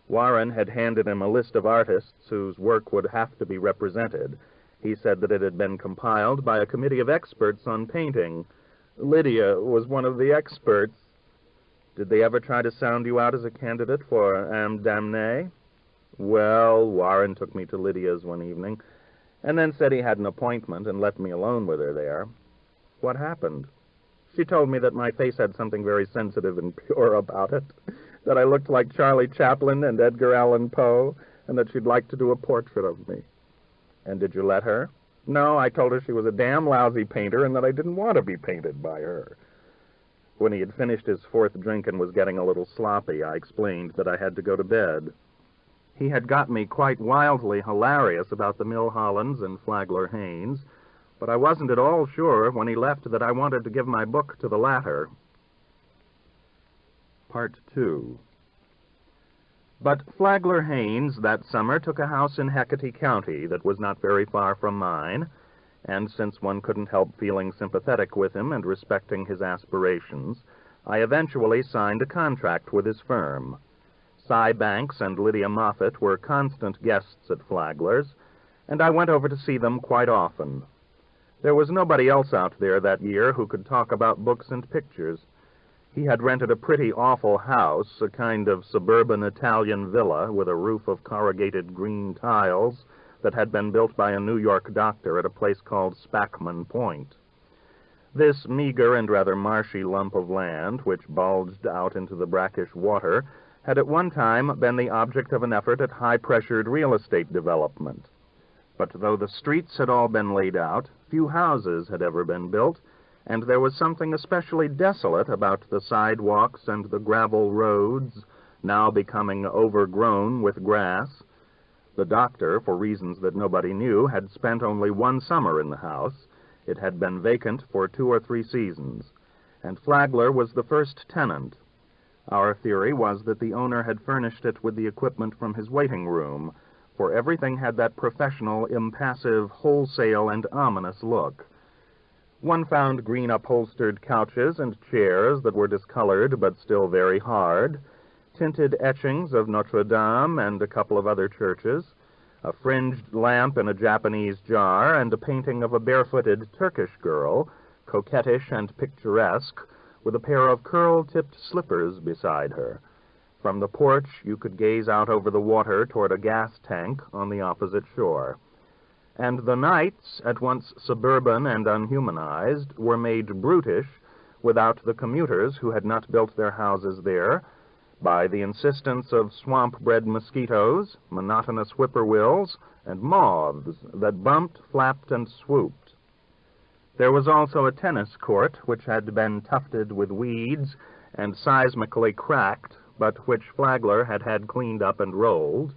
Warren had handed him a list of artists whose work would have to be represented. He said that it had been compiled by a committee of experts on painting. Lydia was one of the experts. Did they ever try to sound you out as a candidate for Ame Damnée? Well, Warren took me to Lydia's one evening, and then said he had an appointment and left me alone with her there. What happened? She told me that my face had something very sensitive and pure about it, that I looked like Charlie Chaplin and Edgar Allan Poe, and that she'd like to do a portrait of me. And did you let her? No, I told her she was a damn lousy painter and that I didn't want to be painted by her. When he had finished his fourth drink and was getting a little sloppy, I explained that I had to go to bed. He had got me quite wildly hilarious about the Milhollands and Flagler Haynes, but I wasn't at all sure when he left that I wanted to give my book to the latter. Part 2. But Flagler Haynes that summer took a house in Hecate County that was not very far from mine, and since one couldn't help feeling sympathetic with him and respecting his aspirations, I eventually signed a contract with his firm. Cy Banks and Lydia Moffett were constant guests at Flagler's, and I went over to see them quite often. There was nobody else out there that year who could talk about books and pictures. He had rented a pretty awful house, a kind of suburban Italian villa with a roof of corrugated green tiles that had been built by a New York doctor at a place called Spackman Point. This meager and rather marshy lump of land, which bulged out into the brackish water, had at one time been the object of an effort at high-pressured real estate development. But though the streets had all been laid out, few houses had ever been built, and there was something especially desolate about the sidewalks and the gravel roads, now becoming overgrown with grass. The doctor, for reasons that nobody knew, had spent only one summer in the house. It had been vacant for 2 or 3 seasons, and Flagler was the first tenant. Our theory was that the owner had furnished it with the equipment from his waiting room, for everything had that professional, impassive, wholesale, and ominous look. One found green upholstered couches and chairs that were discolored but still very hard, tinted etchings of Notre Dame and a couple of other churches, a fringed lamp in a Japanese jar, and a painting of a barefooted Turkish girl, coquettish and picturesque, with a pair of curl-tipped slippers beside her. From the porch you could gaze out over the water toward a gas tank on the opposite shore. And the nights, at once suburban and unhumanized, were made brutish, without the commuters who had not built their houses there, by the insistence of swamp-bred mosquitoes, monotonous whippoorwills, and moths that bumped, flapped, and swooped. There was also a tennis court, which had been tufted with weeds and seismically cracked, but which Flagler had had cleaned up and rolled,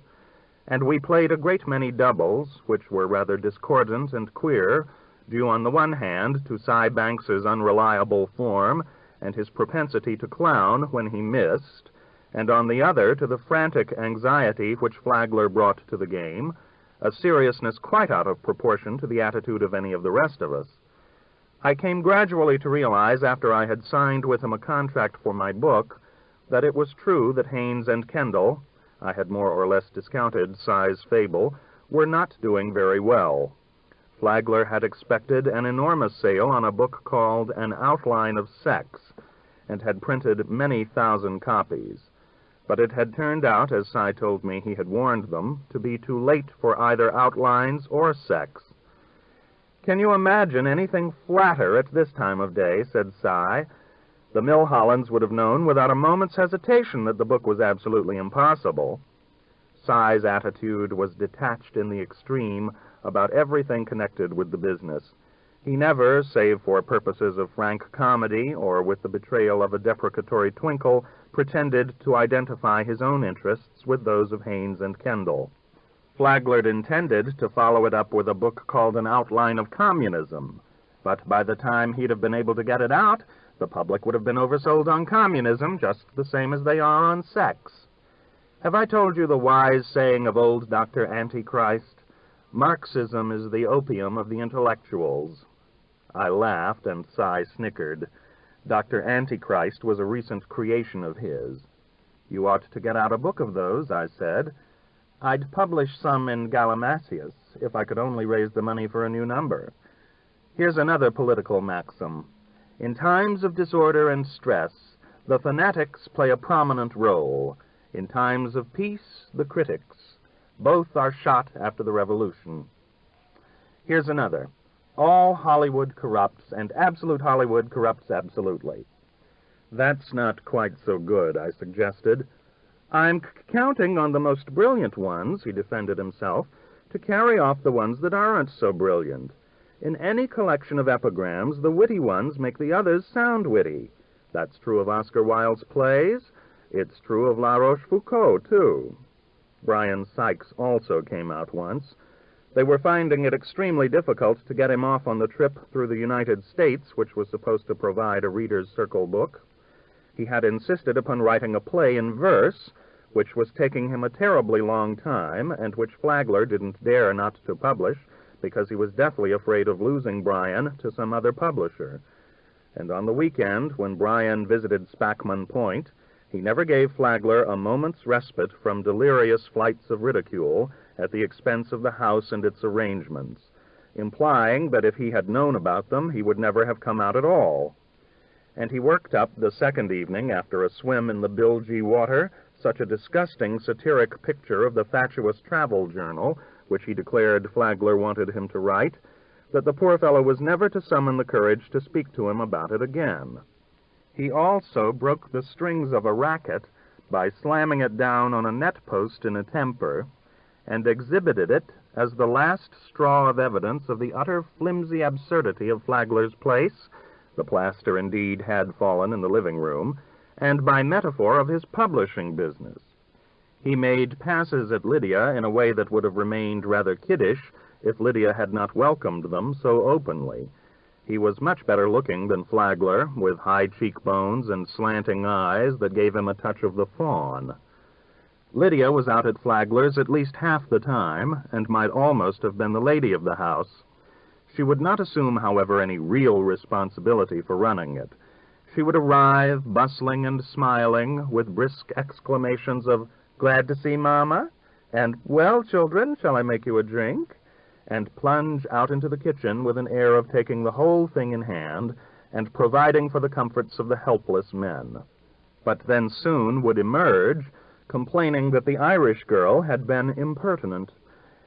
and we played a great many doubles, which were rather discordant and queer, due on the one hand to Cy Banks's unreliable form and his propensity to clown when he missed, and on the other to the frantic anxiety which Flagler brought to the game, a seriousness quite out of proportion to the attitude of any of the rest of us. I came gradually to realize, after I had signed with him a contract for my book, that it was true that Haynes and Kendall, I had more or less discounted Sigh's fable, were not doing very well. Flagler had expected an enormous sale on a book called An Outline of Sex, and had printed many thousand copies. But it had turned out, as Sigh told me he had warned them, to be too late for either outlines or sex. "Can you imagine anything flatter at this time of day?" said Sigh. The Milhollands would have known without a moment's hesitation that the book was absolutely impossible. Sigh's attitude was detached in the extreme about everything connected with the business. He never, save for purposes of frank comedy or with the betrayal of a deprecatory twinkle, pretended to identify his own interests with those of Haynes and Kendall. Flagler intended to follow it up with a book called An Outline of Communism, but by the time he'd have been able to get it out, the public would have been oversold on communism just the same as they are on sex. Have I told you the wise saying of old Dr. Antichrist? Marxism is the opium of the intellectuals. I laughed, and Sigh snickered. Dr. Antichrist was a recent creation of his. "You ought to get out a book of those," I said. "I'd publish some in Gallimimus, if I could only raise the money for a new number. Here's another political maxim. In times of disorder and stress, the fanatics play a prominent role. In times of peace, the critics. Both are shot after the revolution." Here's another. "All Hollywood corrupts, and absolute Hollywood corrupts absolutely." "That's not quite so good," I suggested. "I'm counting on the most brilliant ones," he defended himself, "to carry off the ones that aren't so brilliant. In any collection of epigrams, the witty ones make the others sound witty. That's true of Oscar Wilde's plays. It's true of La Rochefoucauld, too." Brian Sykes also came out once. They were finding it extremely difficult to get him off on the trip through the United States, which was supposed to provide a Reader's Circle book. He had insisted upon writing a play in verse, which was taking him a terribly long time, and which Flagler didn't dare not to publish, because he was deathly afraid of losing Brian to some other publisher. And on the weekend, when Brian visited Spackman Point, he never gave Flagler a moment's respite from delirious flights of ridicule at the expense of the house and its arrangements, implying that if he had known about them, he would never have come out at all. And he worked up the second evening, after a swim in the bilgy water, such a disgusting satiric picture of the fatuous travel journal, which he declared Flagler wanted him to write, that the poor fellow was never to summon the courage to speak to him about it again. He also broke the strings of a racket by slamming it down on a net post in a temper, and exhibited it as the last straw of evidence of the utter flimsy absurdity of Flagler's place — the plaster indeed had fallen in the living room — and by metaphor of his publishing business. He made passes at Lydia in a way that would have remained rather kiddish if Lydia had not welcomed them so openly. He was much better looking than Flagler, with high cheekbones and slanting eyes that gave him a touch of the faun. Lydia was out at Flagler's at least half the time, and might almost have been the lady of the house. She would not assume, however, any real responsibility for running it. She would arrive, bustling and smiling, with brisk exclamations of, "Glad to see Mama," and, "Well, children, shall I make you a drink?" and plunge out into the kitchen with an air of taking the whole thing in hand and providing for the comforts of the helpless men. But then soon would emerge, complaining that the Irish girl had been impertinent,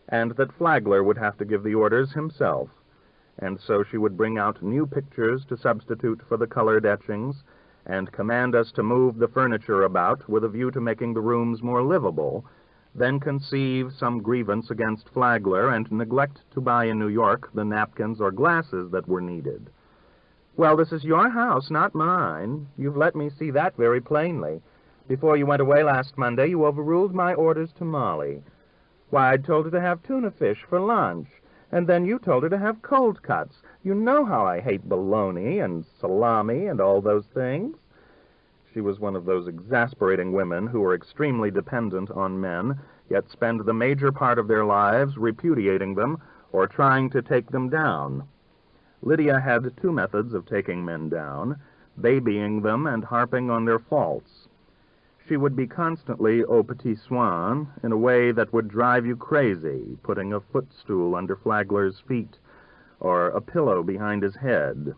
and that Flagler would have to give the orders himself. And so she would bring out new pictures to substitute for the colored etchings, and command us to move the furniture about with a view to making the rooms more livable, then conceive some grievance against Flagler and neglect to buy in New York the napkins or glasses that were needed. "Well, this is your house, not mine. You've let me see that very plainly. Before you went away last Monday, you overruled my orders to Molly. Why, I'd told her to have tuna fish for lunch, and then you told her to have cold cuts. You know how I hate bologna and salami and all those things." She was one of those exasperating women who are extremely dependent on men, yet spend the major part of their lives repudiating them or trying to take them down. Lydia had two methods of taking men down: babying them and harping on their faults. She would be constantly au petit soin in a way that would drive you crazy, putting a footstool under Flagler's feet or a pillow behind his head,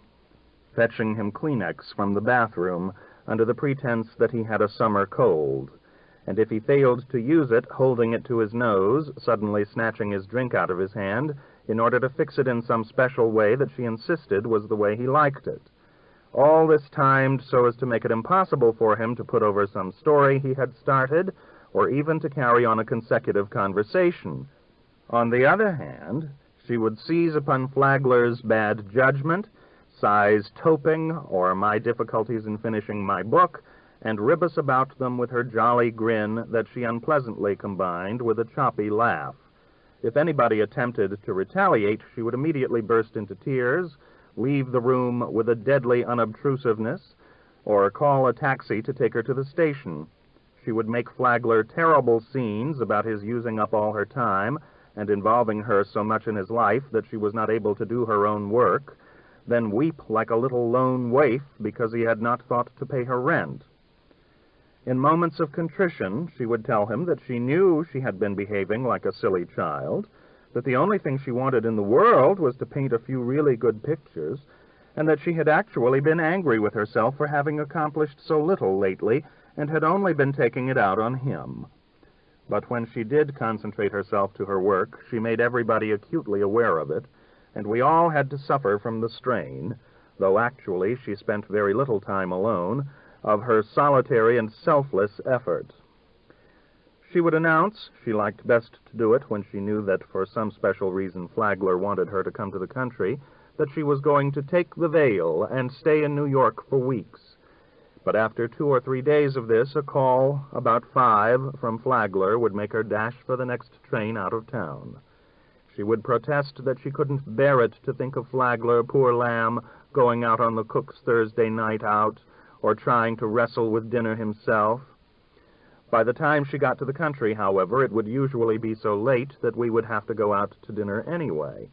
fetching him Kleenex from the bathroom under the pretense that he had a summer cold, and if he failed to use it, holding it to his nose, suddenly snatching his drink out of his hand in order to fix it in some special way that she insisted was the way he liked it. All this timed so as to make it impossible for him to put over some story he had started, or even to carry on a consecutive conversation. On the other hand, she would seize upon Flagler's bad judgment, Sigh's toping, or my difficulties in finishing my book, and rib us about them with her jolly grin that she unpleasantly combined with a choppy laugh. If anybody attempted to retaliate, she would immediately burst into tears, leave the room with a deadly unobtrusiveness, or call a taxi to take her to the station. She would make Flagler terrible scenes about his using up all her time and involving her so much in his life that she was not able to do her own work, then weep like a little lone waif because he had not thought to pay her rent. In moments of contrition, she would tell him that she knew she had been behaving like a silly child, that the only thing she wanted in the world was to paint a few really good pictures, and that she had actually been angry with herself for having accomplished so little lately and had only been taking it out on him. But when she did concentrate herself to her work, she made everybody acutely aware of it, and we all had to suffer from the strain, though actually she spent very little time alone, of her solitary and selfless effort. She would announce, she liked best to do it when she knew that for some special reason Flagler wanted her to come to the country, that she was going to take the veil and stay in New York for weeks. But after 2 or 3 days of this, a call about 5 from Flagler would make her dash for the next train out of town. She would protest that she couldn't bear it to think of Flagler, poor lamb, going out on the cook's Thursday night out, or trying to wrestle with dinner himself. By the time she got to the country, however, it would usually be so late that we would have to go out to dinner anyway.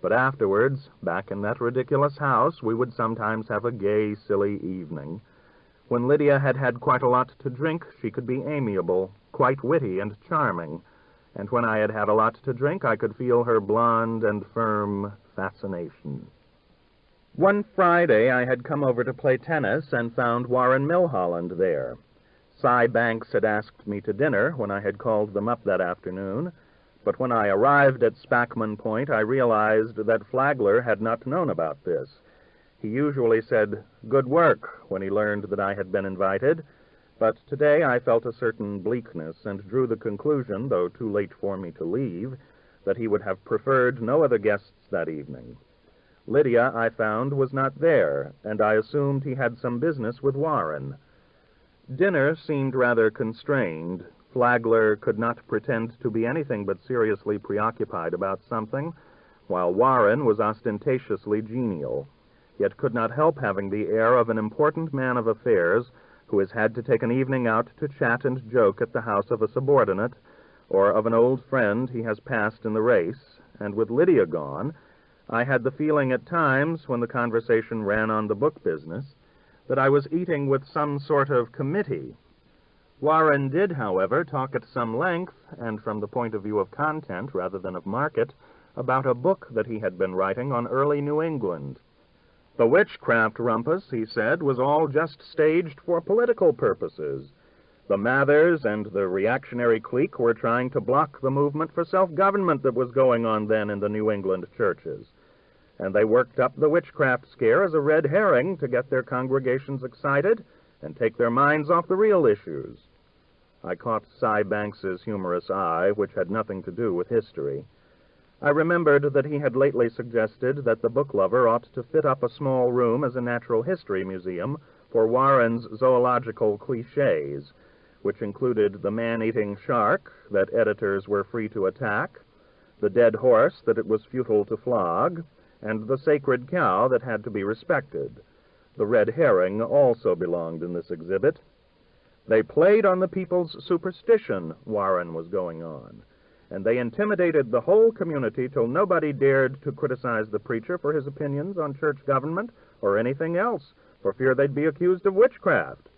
But afterwards, back in that ridiculous house, we would sometimes have a gay, silly evening. When Lydia had had quite a lot to drink, she could be amiable, quite witty and charming, and when I had had a lot to drink, I could feel her blonde and firm fascination. One Friday, I had come over to play tennis and found Warren Milholland there. Cy Banks had asked me to dinner when I had called them up that afternoon, but when I arrived at Spackman Point, I realized that Flagler had not known about this. He usually said, "Good work," when he learned that I had been invited, but today I felt a certain bleakness and drew the conclusion, though too late for me to leave, that he would have preferred no other guests that evening. Lydia, I found, was not there, and I assumed he had some business with Warren. Dinner seemed rather constrained. Flagler could not pretend to be anything but seriously preoccupied about something, while Warren was ostentatiously genial, yet could not help having the air of an important man of affairs who has had to take an evening out to chat and joke at the house of a subordinate, or of an old friend he has passed in the race, and with Lydia gone, I had the feeling at times, when the conversation ran on the book business, that I was eating with some sort of committee. Warren did, however, talk at some length, and from the point of view of content rather than of market, about a book that he had been writing on early New England. The witchcraft rumpus, he said, was all just staged for political purposes. The Mathers and the reactionary clique were trying to block the movement for self-government that was going on then in the New England churches, and they worked up the witchcraft scare as a red herring to get their congregations excited and take their minds off the real issues. I caught Cy Banks's humorous eye, which had nothing to do with history. I remembered that he had lately suggested that the book lover ought to fit up a small room as a natural history museum for Warren's zoological cliches, which included the man-eating shark that editors were free to attack, the dead horse that it was futile to flog, and the sacred cow that had to be respected. The red herring also belonged in this exhibit. They played on the people's superstition, Warren was going on, and they intimidated the whole community till nobody dared to criticize the preacher for his opinions on church government or anything else, for fear they'd be accused of witchcraft.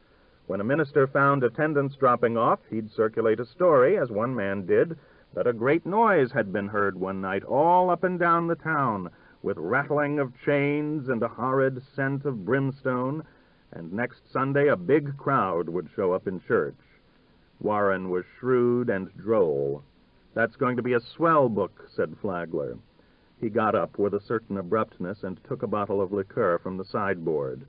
When a minister found attendance dropping off, he'd circulate a story, as one man did, that a great noise had been heard one night all up and down the town, with rattling of chains and a horrid scent of brimstone, and next Sunday a big crowd would show up in church. Warren was shrewd and droll. "That's going to be a swell book," said Flagler. He got up with a certain abruptness and took a bottle of liqueur from the sideboard.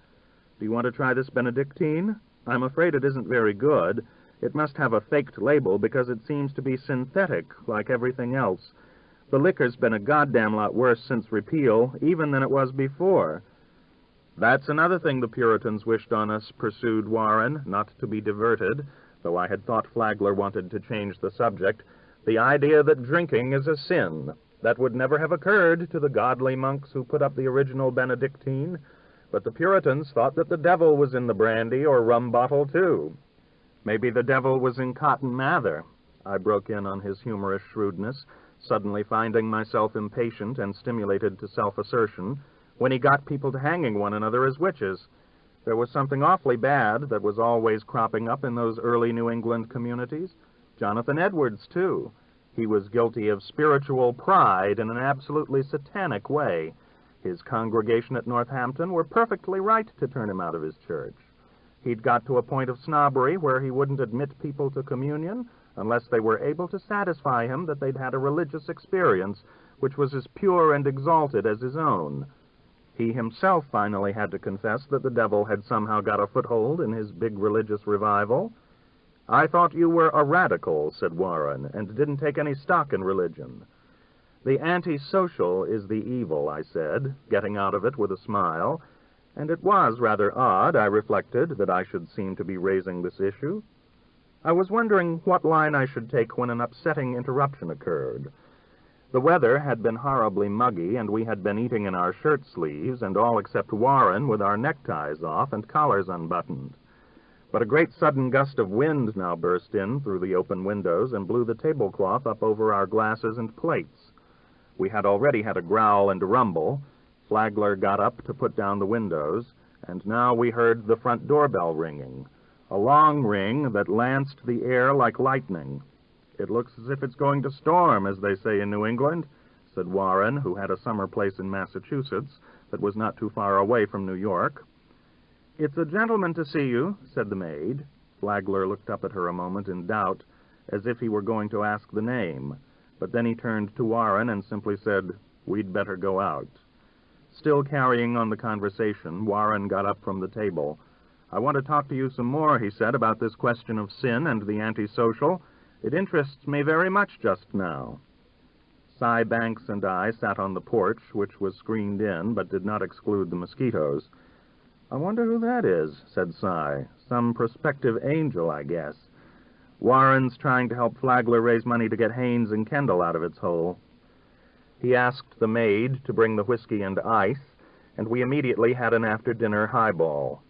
"Do you want to try this Benedictine? I'm afraid it isn't very good. It must have a faked label because it seems to be synthetic, like everything else. The liquor's been a goddamn lot worse since repeal, even than it was before." "That's another thing the Puritans wished on us," pursued Warren, not to be diverted, though I had thought Flagler wanted to change the subject. "The idea that drinking is a sin. That would never have occurred to the godly monks who put up the original Benedictine, but the Puritans thought that the devil was in the brandy or rum bottle, too." "Maybe the devil was in Cotton Mather," I broke in on his humorous shrewdness, suddenly finding myself impatient and stimulated to self-assertion, "when he got people to hanging one another as witches. There was something awfully bad that was always cropping up in those early New England communities. Jonathan Edwards, too. He was guilty of spiritual pride in an absolutely satanic way. His congregation at Northampton were perfectly right to turn him out of his church. He'd got to a point of snobbery where he wouldn't admit people to communion unless they were able to satisfy him that they'd had a religious experience which was as pure and exalted as his own. He himself finally had to confess that the devil had somehow got a foothold in his big religious revival. "I thought you were a radical," said Warren, "and didn't take any stock in religion." "The anti-social is the evil," I said, getting out of it with a smile, and it was rather odd, I reflected, that I should seem to be raising this issue. I was wondering what line I should take when an upsetting interruption occurred. The weather had been horribly muggy, and we had been eating in our shirt sleeves, and all except Warren with our neckties off and collars unbuttoned. But a great sudden gust of wind now burst in through the open windows and blew the tablecloth up over our glasses and plates. We had already had a growl and a rumble. Flagler got up to put down the windows, and now we heard the front doorbell ringing, a long ring that lanced the air like lightning. "It looks as if it's going to storm, as they say in New England," said Warren, who had a summer place in Massachusetts that was not too far away from New York. "It's a gentleman to see you," said the maid. Flagler looked up at her a moment in doubt, as if he were going to ask the name, but then he turned to Warren and simply said, "We'd better go out." Still carrying on the conversation, Warren got up from the table. "I want to talk to you some more," he said, "about this question of sin and the antisocial. It interests me very much just now." Cy Banks and I sat on the porch, which was screened in but did not exclude the mosquitoes. "I wonder who that is," said Cy. "Some prospective angel, I guess. Warren's trying to help Flagler raise money to get Haynes and Kendall out of its hole." He asked the maid to bring the whiskey and ice, and we immediately had an after-dinner highball.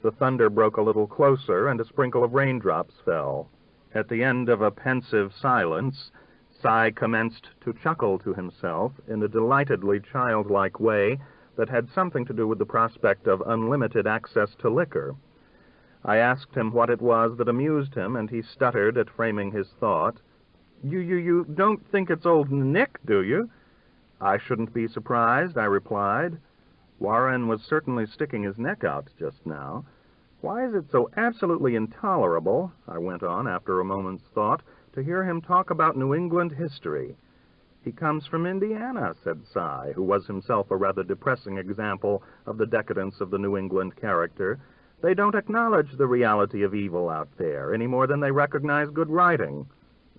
The thunder broke a little closer, and a sprinkle of raindrops fell. At the end of a pensive silence, Cy commenced to chuckle to himself in a delightedly childlike way that had something to do with the prospect of unlimited access to liquor. I asked him what it was that amused him, and he stuttered at framing his thought. You don't think it's old Nick, do you?" "I shouldn't be surprised," I replied. Warren was certainly sticking his neck out just now. "Why is it so absolutely intolerable," I went on after a moment's thought, "to hear him talk about New England history?" "He comes from Indiana," said Cy, who was himself a rather depressing example of the decadence of the New England character. "They don't acknowledge the reality of evil out there, any more than they recognize good writing."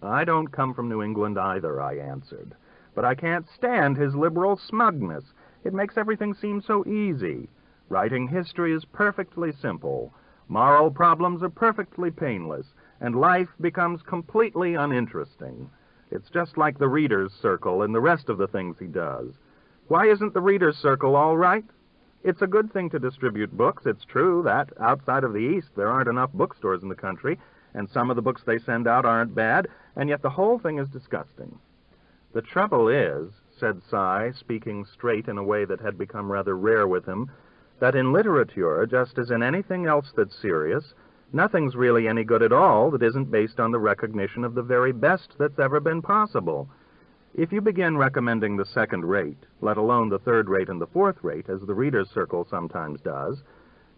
"I don't come from New England either," I answered. "But I can't stand his liberal smugness. It makes everything seem so easy. Writing history is perfectly simple. Moral problems are perfectly painless, and life becomes completely uninteresting. It's just like the Reader's Circle and the rest of the things he does. Why isn't the Reader's Circle all right? It's a good thing to distribute books. It's true that, outside of the East, there aren't enough bookstores in the country, and some of the books they send out aren't bad, and yet the whole thing is disgusting. The trouble is," said Cy, speaking straight in a way that had become rather rare with him, "that in literature, just as in anything else that's serious, Nothing's really any good at all that isn't based on the recognition of the very best that's ever been possible. If you begin recommending the second rate, let alone the third rate and the fourth rate, as the Reader's Circle sometimes does,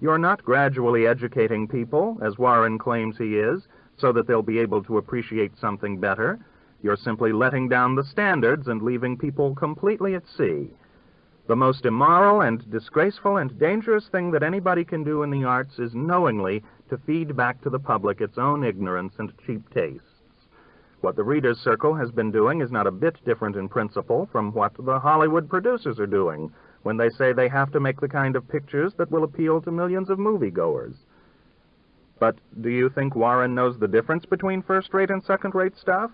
you're not gradually educating people, as Warren claims he is, so that they'll be able to appreciate something better. You're simply letting down the standards and leaving people completely at sea. The most immoral and disgraceful and dangerous thing that anybody can do in the arts is knowingly to feed back to the public its own ignorance and cheap tastes. What the Reader's Circle has been doing is not a bit different in principle from what the Hollywood producers are doing when they say they have to make the kind of pictures that will appeal to millions of moviegoers. But do you think Warren knows the difference between first-rate and second-rate stuff?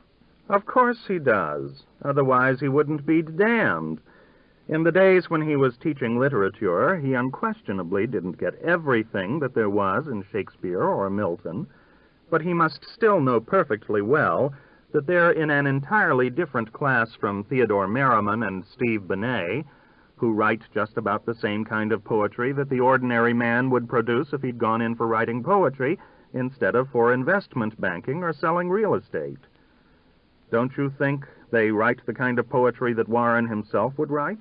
Of course he does. Otherwise he wouldn't be damned. In the days when he was teaching literature, he unquestionably didn't get everything that there was in Shakespeare or Milton, but he must still know perfectly well that they're in an entirely different class from Theodore Merriman and Steve Benet, who write just about the same kind of poetry that the ordinary man would produce if he'd gone in for writing poetry instead of for investment banking or selling real estate. Don't you think they write the kind of poetry that Warren himself would write?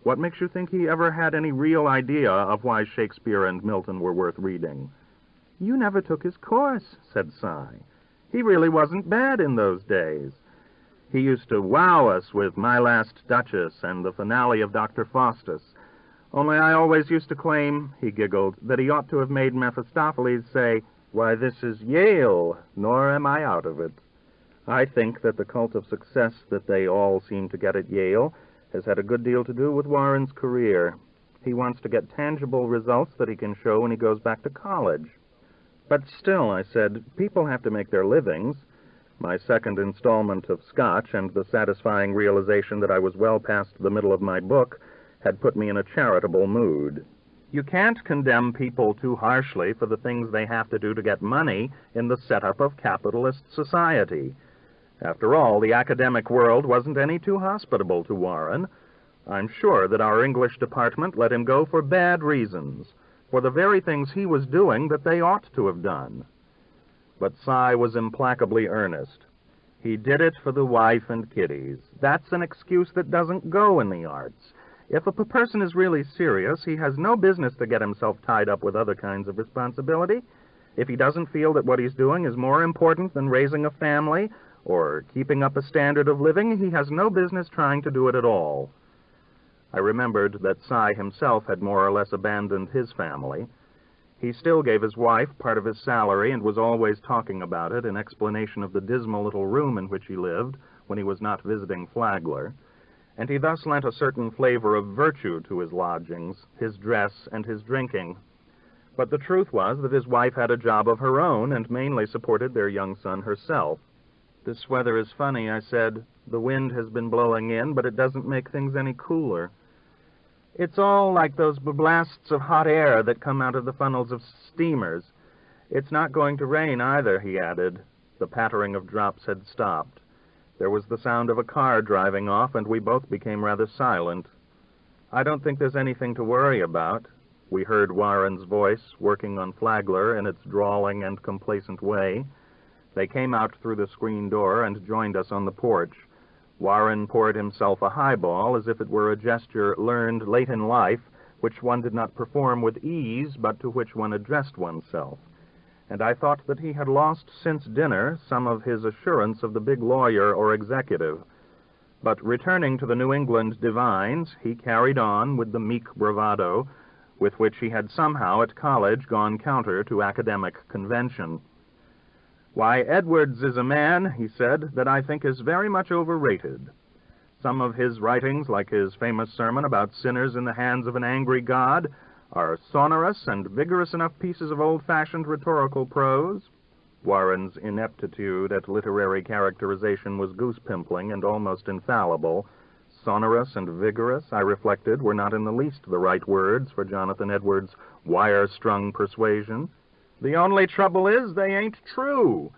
What makes you think he ever had any real idea of why Shakespeare and Milton were worth reading? You never took his course, said Cy. He really wasn't bad in those days. He used to wow us with My Last Duchess and the finale of Dr. Faustus. Only I always used to claim, he giggled, that he ought to have made Mephistopheles say, "Why, this is Yale, nor am I out of it." I think that the cult of success that they all seem to get at Yale has had a good deal to do with Warren's career. He wants to get tangible results that he can show when he goes back to college. But still, I said, people have to make their livings. My second installment of Scotch and the satisfying realization that I was well past the middle of my book had put me in a charitable mood. You can't condemn people too harshly for the things they have to do to get money in the setup of capitalist society. After all, the academic world wasn't any too hospitable to Warren. I'm sure that our English department let him go for bad reasons, for the very things he was doing that they ought to have done. But Cy was implacably earnest. He did it for the wife and kiddies. That's an excuse that doesn't go in the arts. If a person is really serious, he has no business to get himself tied up with other kinds of responsibility. If he doesn't feel that what he's doing is more important than raising a family or keeping up a standard of living, he has no business trying to do it at all. I remembered that Cy himself had more or less abandoned his family. He still gave his wife part of his salary and was always talking about it in explanation of the dismal little room in which he lived when he was not visiting Flagler, and he thus lent a certain flavor of virtue to his lodgings, his dress, and his drinking. But the truth was that his wife had a job of her own and mainly supported their young son herself. "This weather is funny," I said. "The wind has been blowing in, but it doesn't make things any cooler." "It's all like those blasts of hot air that come out of the funnels of steamers. It's not going to rain either," he added. The pattering of drops had stopped. There was the sound of a car driving off, and we both became rather silent. "I don't think there's anything to worry about." We heard Warren's voice, working on Flagler in its drawling and complacent way. They came out through the screen door and joined us on the porch. Warren poured himself a highball as if it were a gesture learned late in life, which one did not perform with ease, but to which one addressed oneself. And I thought that he had lost since dinner some of his assurance of the big lawyer or executive. But returning to the New England divines, he carried on with the meek bravado with which he had somehow at college gone counter to academic convention. "Why, Edwards is a man," he said, "that I think is very much overrated. Some of his writings, like his famous sermon about sinners in the hands of an angry God, are sonorous and vigorous enough pieces of old-fashioned rhetorical prose." Warren's ineptitude at literary characterization was goose-pimpling and almost infallible. Sonorous and vigorous, I reflected, were not in the least the right words for Jonathan Edwards' wire-strung persuasion. "The only trouble is they ain't true.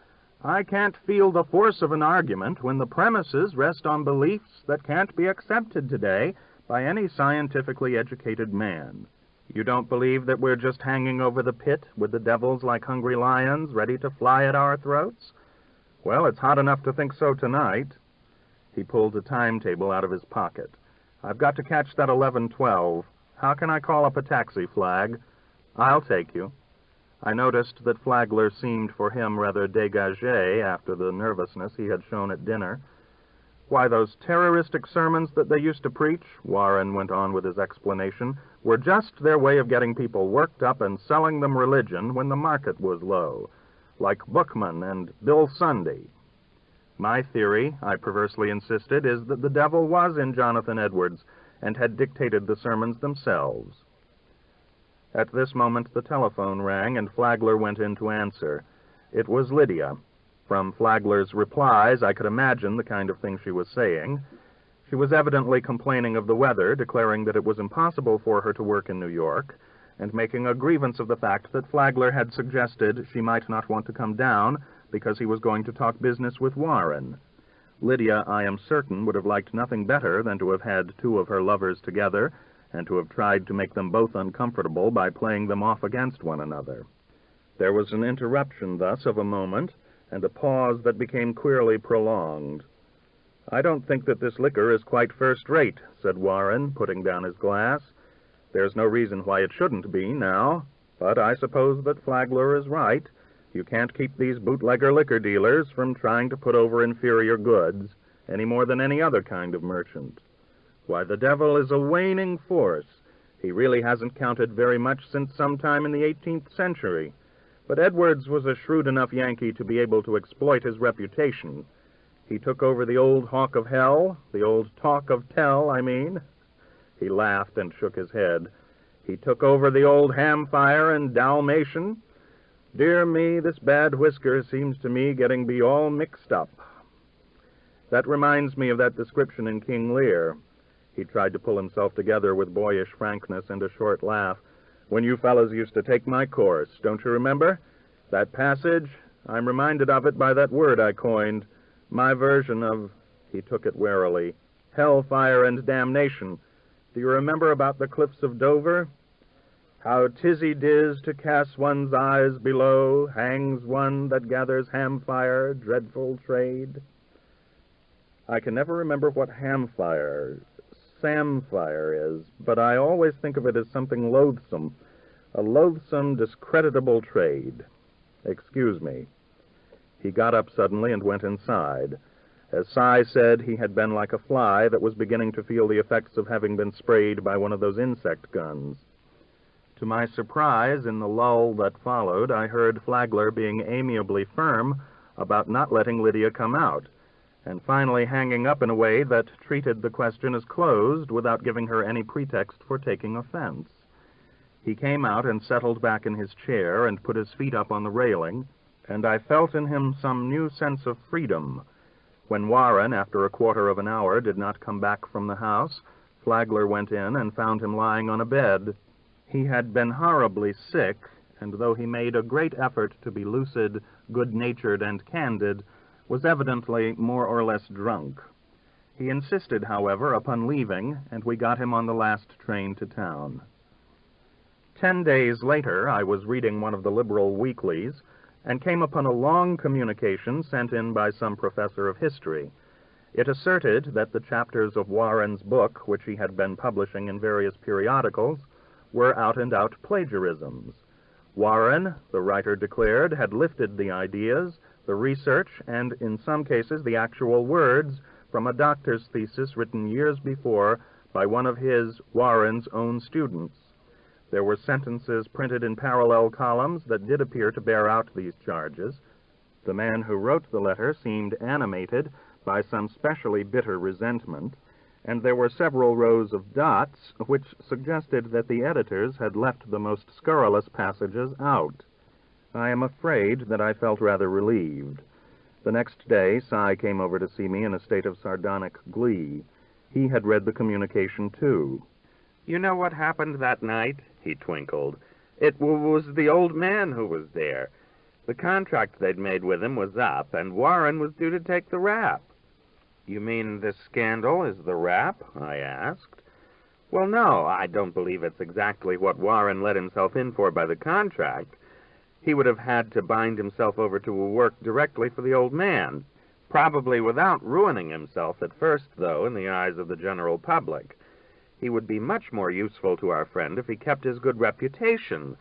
I can't feel the force of an argument when the premises rest on beliefs that can't be accepted today by any scientifically educated man. You don't believe that we're just hanging over the pit with the devils like hungry lions ready to fly at our throats? Well, it's hot enough to think so tonight. He pulled a timetable out of his pocket. I've got to catch that 11:12. How can I call up a taxi, Flag? I'll take you. I noticed that Flagler seemed for him rather dégagé after the nervousness he had shown at dinner. Why, those terroristic sermons that they used to preach, Warren went on with his explanation, were just their way of getting people worked up and selling them religion when the market was low, like Bookman and Bill Sunday. My theory, I perversely insisted, is that the devil was in Jonathan Edwards and had dictated the sermons themselves. At this moment the telephone rang, and Flagler went in to answer. It was Lydia. From Flagler's replies, I could imagine the kind of thing she was saying. She was evidently complaining of the weather, declaring that it was impossible for her to work in New York, and making a grievance of the fact that Flagler had suggested she might not want to come down because he was going to talk business with Warren. Lydia, I am certain, would have liked nothing better than to have had two of her lovers together, and to have tried to make them both uncomfortable by playing them off against one another. There was an interruption thus of a moment, and a pause that became queerly prolonged. "I don't think that this liquor is quite first-rate," said Warren, putting down his glass. "There's no reason why it shouldn't be now, but I suppose that Flagler is right. You can't keep these bootlegger liquor dealers from trying to put over inferior goods, any more than any other kind of merchant. Why, the devil is a waning force. He really hasn't counted very much since sometime in the 18th century. But Edwards was a shrewd enough Yankee to be able to exploit his reputation. He took over the old Hawk of Hell, the old Talk of Tell, I mean." He laughed and shook his head. "He took over the old Hamfire and Dalmatian. Dear me, this bad whisker seems to me getting be all mixed up. That reminds me of that description in King Lear." He tried to pull himself together with boyish frankness and a short laugh. "When you fellows used to take my course, don't you remember? That passage, I'm reminded of it by that word I coined, my version of," he took it warily, "hellfire and damnation. Do you remember about the cliffs of Dover? How tizzy diz to cast one's eyes below, hangs one that gathers hamfire, dreadful trade." I can never remember what hamfire, samfire is, but I always think of it as something loathsome, a loathsome, discreditable trade. Excuse me. He got up suddenly and went inside. As Cy said, he had been like a fly that was beginning to feel the effects of having been sprayed by one of those insect guns. To my surprise, in the lull that followed, I heard Flagler being amiably firm about not letting Lydia come out, and finally hanging up in a way that treated the question as closed without giving her any pretext for taking offense. He came out and settled back in his chair and put his feet up on the railing, and I felt in him some new sense of freedom. When Warren, after a quarter of an hour, did not come back from the house, Flagler went in and found him lying on a bed. He had been horribly sick, and though he made a great effort to be lucid, good-natured, and candid, was evidently more or less drunk. He insisted, however, upon leaving, and we got him on the last train to town. 10 days later, I was reading one of the liberal weeklies, and came upon a long communication sent in by some professor of history. It asserted that the chapters of Warren's book, which he had been publishing in various periodicals, were out-and-out plagiarisms. Warren, the writer declared, had lifted the ideas, the research, and in some cases the actual words, from a doctor's thesis written years before by one of his, Warren's, own students. There were sentences printed in parallel columns that did appear to bear out these charges. The man who wrote the letter seemed animated by some specially bitter resentment, and there were several rows of dots which suggested that the editors had left the most scurrilous passages out. I am afraid that I felt rather relieved. The next day, Cy came over to see me in a state of sardonic glee. He had read the communication, too. "You know what happened that night?" he twinkled. "It was the old man who was there. The contract they'd made with him was up, and Warren was due to take the rap." "You mean this scandal is the rap?" I asked. Well, no, I don't believe it's exactly what Warren let himself in for by the contract. He would have had to bind himself over to a work directly for the old man, probably without ruining himself at first, though, in the eyes of the general public. He would be much more useful to our friend if he kept his good reputation.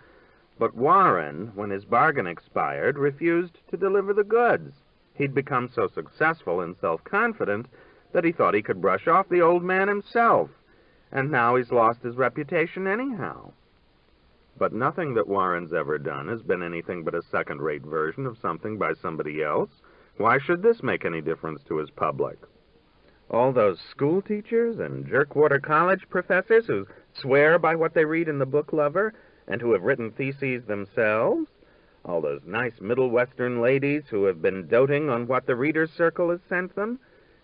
But Warren, when his bargain expired, refused to deliver the goods. He'd become so successful and self-confident that he thought he could brush off the old man himself, and now he's lost his reputation anyhow. But nothing that Warren's ever done has been anything but a second-rate version of something by somebody else. Why should this make any difference to his public? All those school teachers and jerkwater college professors who swear by what they read in the Book Lover and who have written theses themselves, all those nice Middle Western ladies who have been doting on what the Reader's Circle has sent them.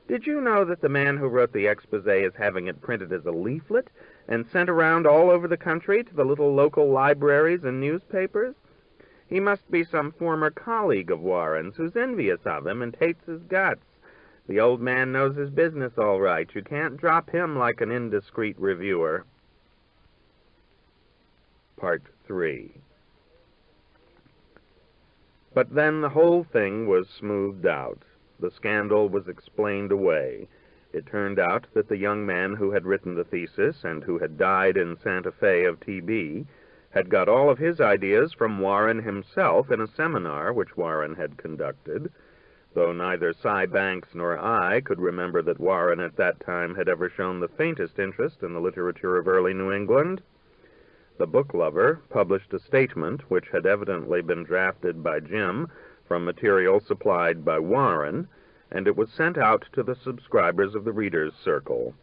Did you know that the man who wrote the expose is having it printed as a leaflet and sent around all over the country to the little local libraries and newspapers? He must be some former colleague of Warren's who's envious of him and hates his guts. The old man knows his business all right. You can't drop him like an indiscreet reviewer. Part 3. But then the whole thing was smoothed out. The scandal was explained away. It turned out that the young man who had written the thesis and who had died in Santa Fe of TB had got all of his ideas from Warren himself in a seminar which Warren had conducted, though neither Cy Banks nor I could remember that Warren at that time had ever shown the faintest interest in the literature of early New England. The Book Lover published a statement which had evidently been drafted by Jim from material supplied by Warren, and it was sent out to the subscribers of the Reader's Circle.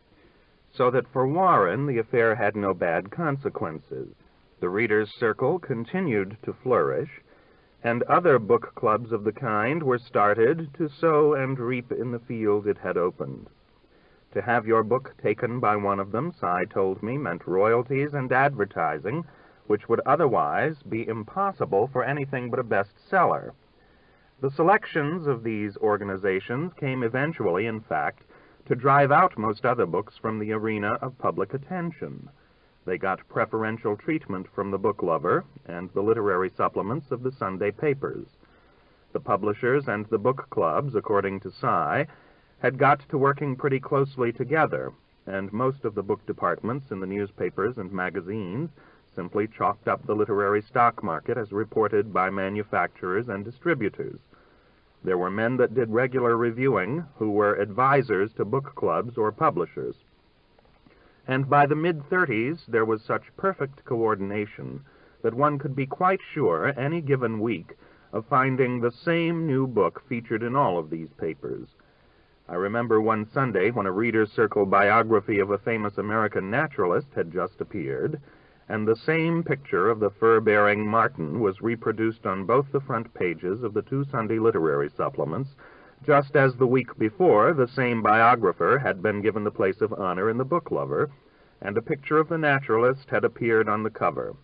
So that for Warren the affair had no bad consequences. The Reader's Circle continued to flourish, and other book clubs of the kind were started to sow and reap in the field it had opened. To have your book taken by one of them, Cy told me, meant royalties and advertising, which would otherwise be impossible for anything but a bestseller. The selections of these organizations came eventually, in fact, to drive out most other books from the arena of public attention. They got preferential treatment from the Book Lover and the literary supplements of the Sunday papers. The publishers and the book clubs, according to Cy, had got to working pretty closely together, and most of the book departments in the newspapers and magazines simply chalked up the literary stock market as reported by manufacturers and distributors. There were men that did regular reviewing who were advisors to book clubs or publishers. And by the mid-30s, there was such perfect coordination that one could be quite sure any given week of finding the same new book featured in all of these papers. I remember one Sunday when a Reader's Circle biography of a famous American naturalist had just appeared, and the same picture of the fur-bearing marten was reproduced on both the front pages of the two Sunday literary supplements, just as the week before the same biographer had been given the place of honor in the Book Lover, and a picture of the naturalist had appeared on the cover.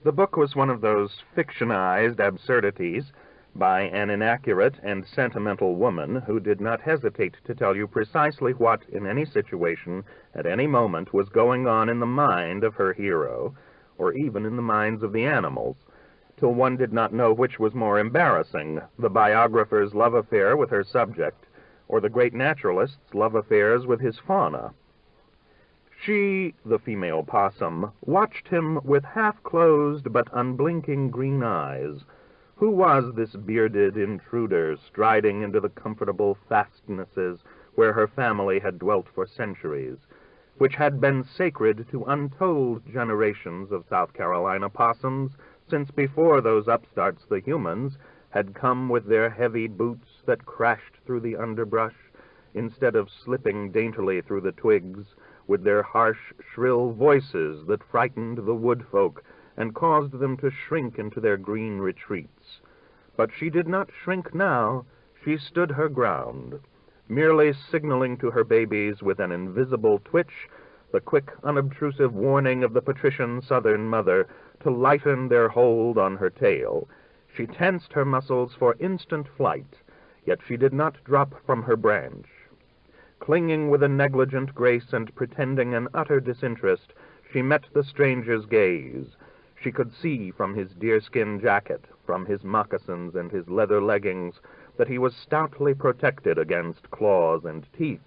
The book was one of those fictionized absurdities by an inaccurate and sentimental woman who did not hesitate to tell you precisely what, in any situation, at any moment, was going on in the mind of her hero, or even in the minds of the animals, till one did not know which was more embarrassing, the biographer's love affair with her subject, or the great naturalist's love affairs with his fauna. She, the female possum, watched him with half-closed but unblinking green eyes. Who was this bearded intruder striding into the comfortable fastnesses where her family had dwelt for centuries, which had been sacred to untold generations of South Carolina possums since before those upstarts, the humans, had come with their heavy boots that crashed through the underbrush, instead of slipping daintily through the twigs, with their harsh, shrill voices that frightened the wood folk and caused them to shrink into their green retreats. But she did not shrink now. She stood her ground, merely signaling to her babies with an invisible twitch the quick, unobtrusive warning of the patrician Southern mother to lighten their hold on her tail. She tensed her muscles for instant flight, yet she did not drop from her branch. Clinging with a negligent grace and pretending an utter disinterest, she met the stranger's gaze. She could see from his deerskin jacket, from his moccasins and his leather leggings, that he was stoutly protected against claws and teeth.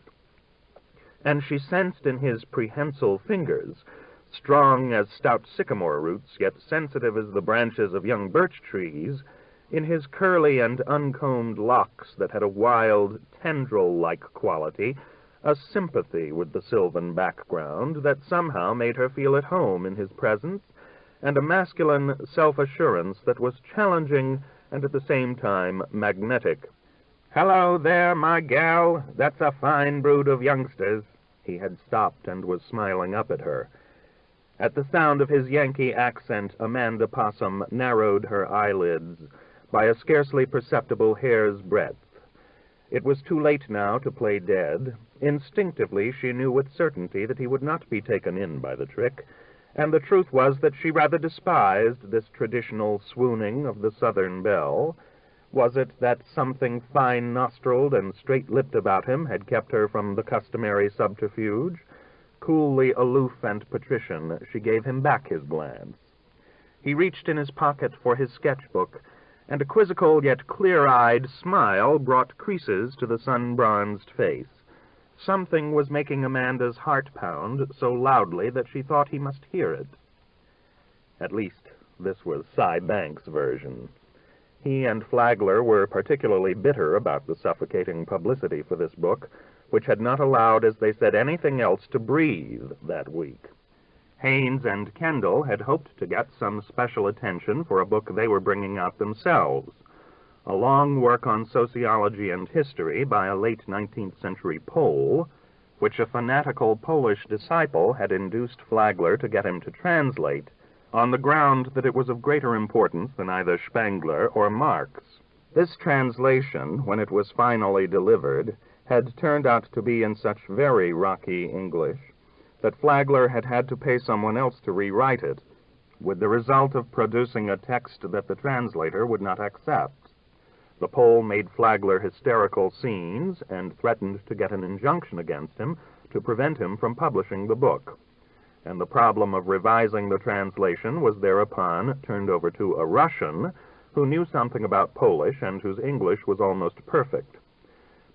And she sensed in his prehensile fingers, strong as stout sycamore roots, yet sensitive as the branches of young birch trees, in his curly and uncombed locks that had a wild, tendril-like quality, a sympathy with the sylvan background that somehow made her feel at home in his presence, and a masculine self-assurance that was challenging and at the same time magnetic. "Hello there, my gal. That's a fine brood of youngsters." He had stopped and was smiling up at her. At the sound of his Yankee accent, Amanda Possum narrowed her eyelids by a scarcely perceptible hair's breadth. It was too late now to play dead. Instinctively, she knew with certainty that he would not be taken in by the trick, and the truth was that she rather despised this traditional swooning of the Southern belle. Was it that something fine-nostriled and straight-lipped about him had kept her from the customary subterfuge? Coolly aloof and patrician, she gave him back his glance. He reached in his pocket for his sketchbook, and a quizzical yet clear-eyed smile brought creases to the sun-bronzed face. Something was making Amanda's heart pound so loudly that she thought he must hear it. At least, this was Cy Banks' version. He and Flagler were particularly bitter about the suffocating publicity for this book, which had not allowed, as they said, anything else to breathe that week. Haynes and Kendall had hoped to get some special attention for a book they were bringing out themselves, a long work on sociology and history by a late 19th century Pole, which a fanatical Polish disciple had induced Flagler to get him to translate, on the ground that it was of greater importance than either Spengler or Marx. This translation, when it was finally delivered, had turned out to be in such very rocky English that Flagler had had to pay someone else to rewrite it, with the result of producing a text that the translator would not accept. The Pole made Flagler hysterical scenes and threatened to get an injunction against him to prevent him from publishing the book, and the problem of revising the translation was thereupon turned over to a Russian who knew something about Polish and whose English was almost perfect.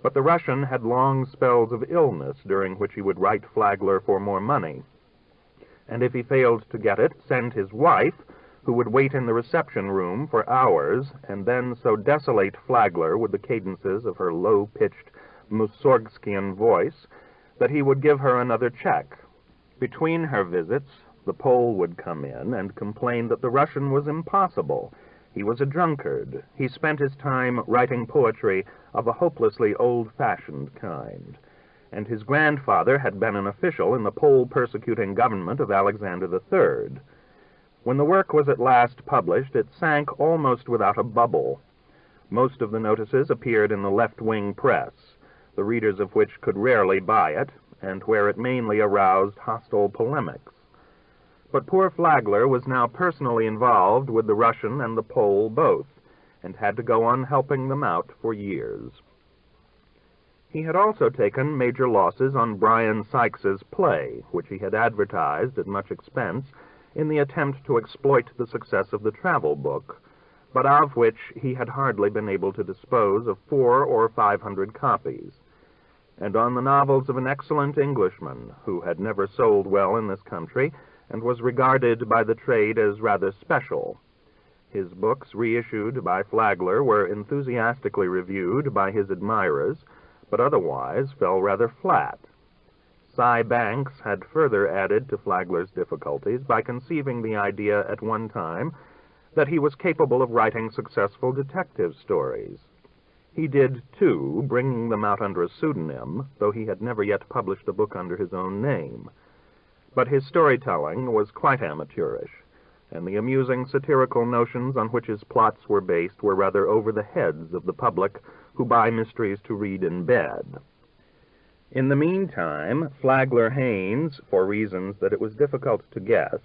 But the Russian had long spells of illness during which he would write Flagler for more money, and if he failed to get it, send his wife, who would wait in the reception room for hours, and then so desolate Flagler with the cadences of her low-pitched Mussorgskian voice that he would give her another check. Between her visits, the Pole would come in and complain that the Russian was impossible. He was a drunkard. He spent his time writing poetry of a hopelessly old-fashioned kind, and his grandfather had been an official in the Pole-persecuting government of Alexander III. When the work was at last published, it sank almost without a bubble. Most of the notices appeared in the left-wing press, the readers of which could rarely buy it, and where it mainly aroused hostile polemics. But poor Flagler was now personally involved with the Russian and the Pole both, and had to go on helping them out for years. He had also taken major losses on Brian Sykes's play, which he had advertised at much expense in the attempt to exploit the success of the travel book, but of which he had hardly been able to dispose of 400 or 500 copies, and on the novels of an excellent Englishman who had never sold well in this country and was regarded by the trade as rather special. His books, reissued by Flagler, were enthusiastically reviewed by his admirers, but otherwise fell rather flat. Cy Banks had further added to Flagler's difficulties by conceiving the idea at one time that he was capable of writing successful detective stories. He did, too, bringing them out under a pseudonym, though he had never yet published a book under his own name. But his storytelling was quite amateurish, and the amusing satirical notions on which his plots were based were rather over the heads of the public who buy mysteries to read in bed. In the meantime, Flagler Haynes, for reasons that it was difficult to guess,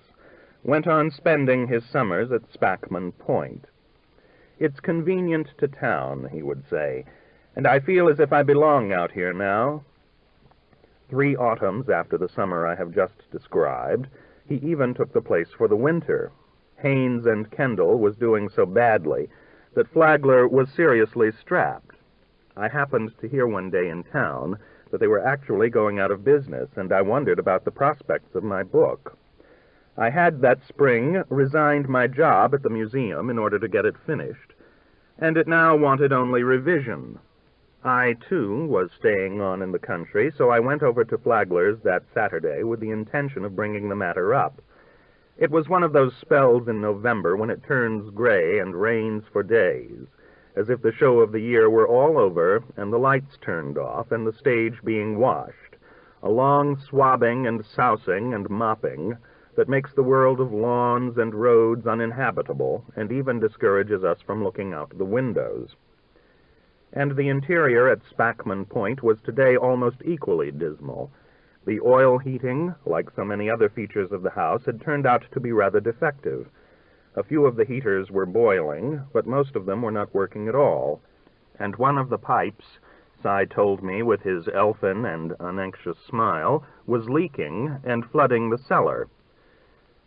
went on spending his summers at Spackman Point. "It's convenient to town," he would say, "and I feel as if I belong out here now." 3 autumns after the summer I have just described, he even took the place for the winter. Haynes and Kendall was doing so badly that Flagler was seriously strapped. I happened to hear one day in town that they were actually going out of business, and I wondered about the prospects of my book. I had that spring resigned my job at the museum in order to get it finished, and it now wanted only revision. I, too, was staying on in the country, so I went over to Flagler's that Saturday with the intention of bringing the matter up. It was one of those spells in November when it turns gray and rains for days, as if the show of the year were all over and the lights turned off and the stage being washed, a long swabbing and sousing and mopping that makes the world of lawns and roads uninhabitable and even discourages us from looking out the windows. And the interior at Spackman Point was today almost equally dismal. The oil heating, like so many other features of the house, had turned out to be rather defective. A few of the heaters were boiling, but most of them were not working at all, and one of the pipes, Cy told me with his elfin and unanxious smile, was leaking and flooding the cellar.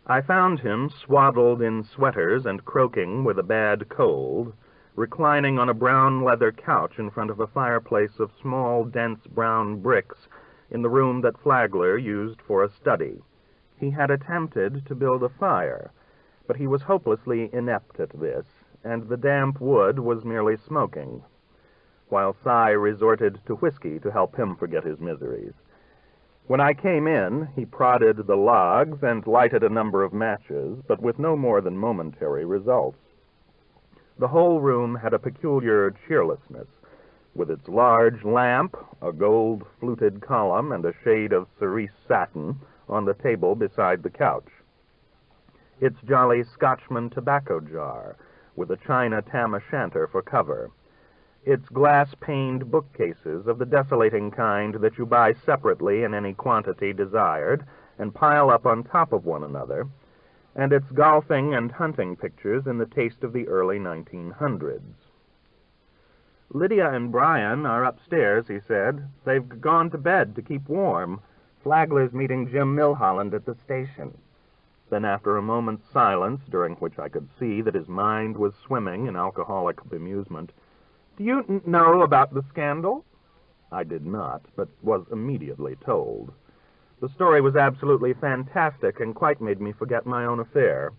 I found him swaddled in sweaters and croaking with a bad cold, reclining on a brown leather couch in front of a fireplace of small, dense brown bricks in the room that Flagler used for a study. He had attempted to build a fire, but he was hopelessly inept at this, and the damp wood was merely smoking, while Cy resorted to whiskey to help him forget his miseries. When I came in, he prodded the logs and lighted a number of matches, but with no more than momentary results. The whole room had a peculiar cheerlessness, with its large lamp, a gold-fluted column, and a shade of cerise satin on the table beside the couch. Its jolly Scotchman tobacco jar, with a china tam-o'-shanter for cover. Its glass-paned bookcases of the desolating kind that you buy separately in any quantity desired and pile up on top of one another, and its golfing and hunting pictures in the taste of the early 1900s. "Lydia and Brian are upstairs," he said. "They've gone to bed to keep warm. Flagler's meeting Jim Milholland at the station." Then, after a moment's silence, during which I could see that his mind was swimming in alcoholic bemusement, "Do you know about the scandal?" I did not, but was immediately told. The story was absolutely fantastic and quite made me forget my own affair.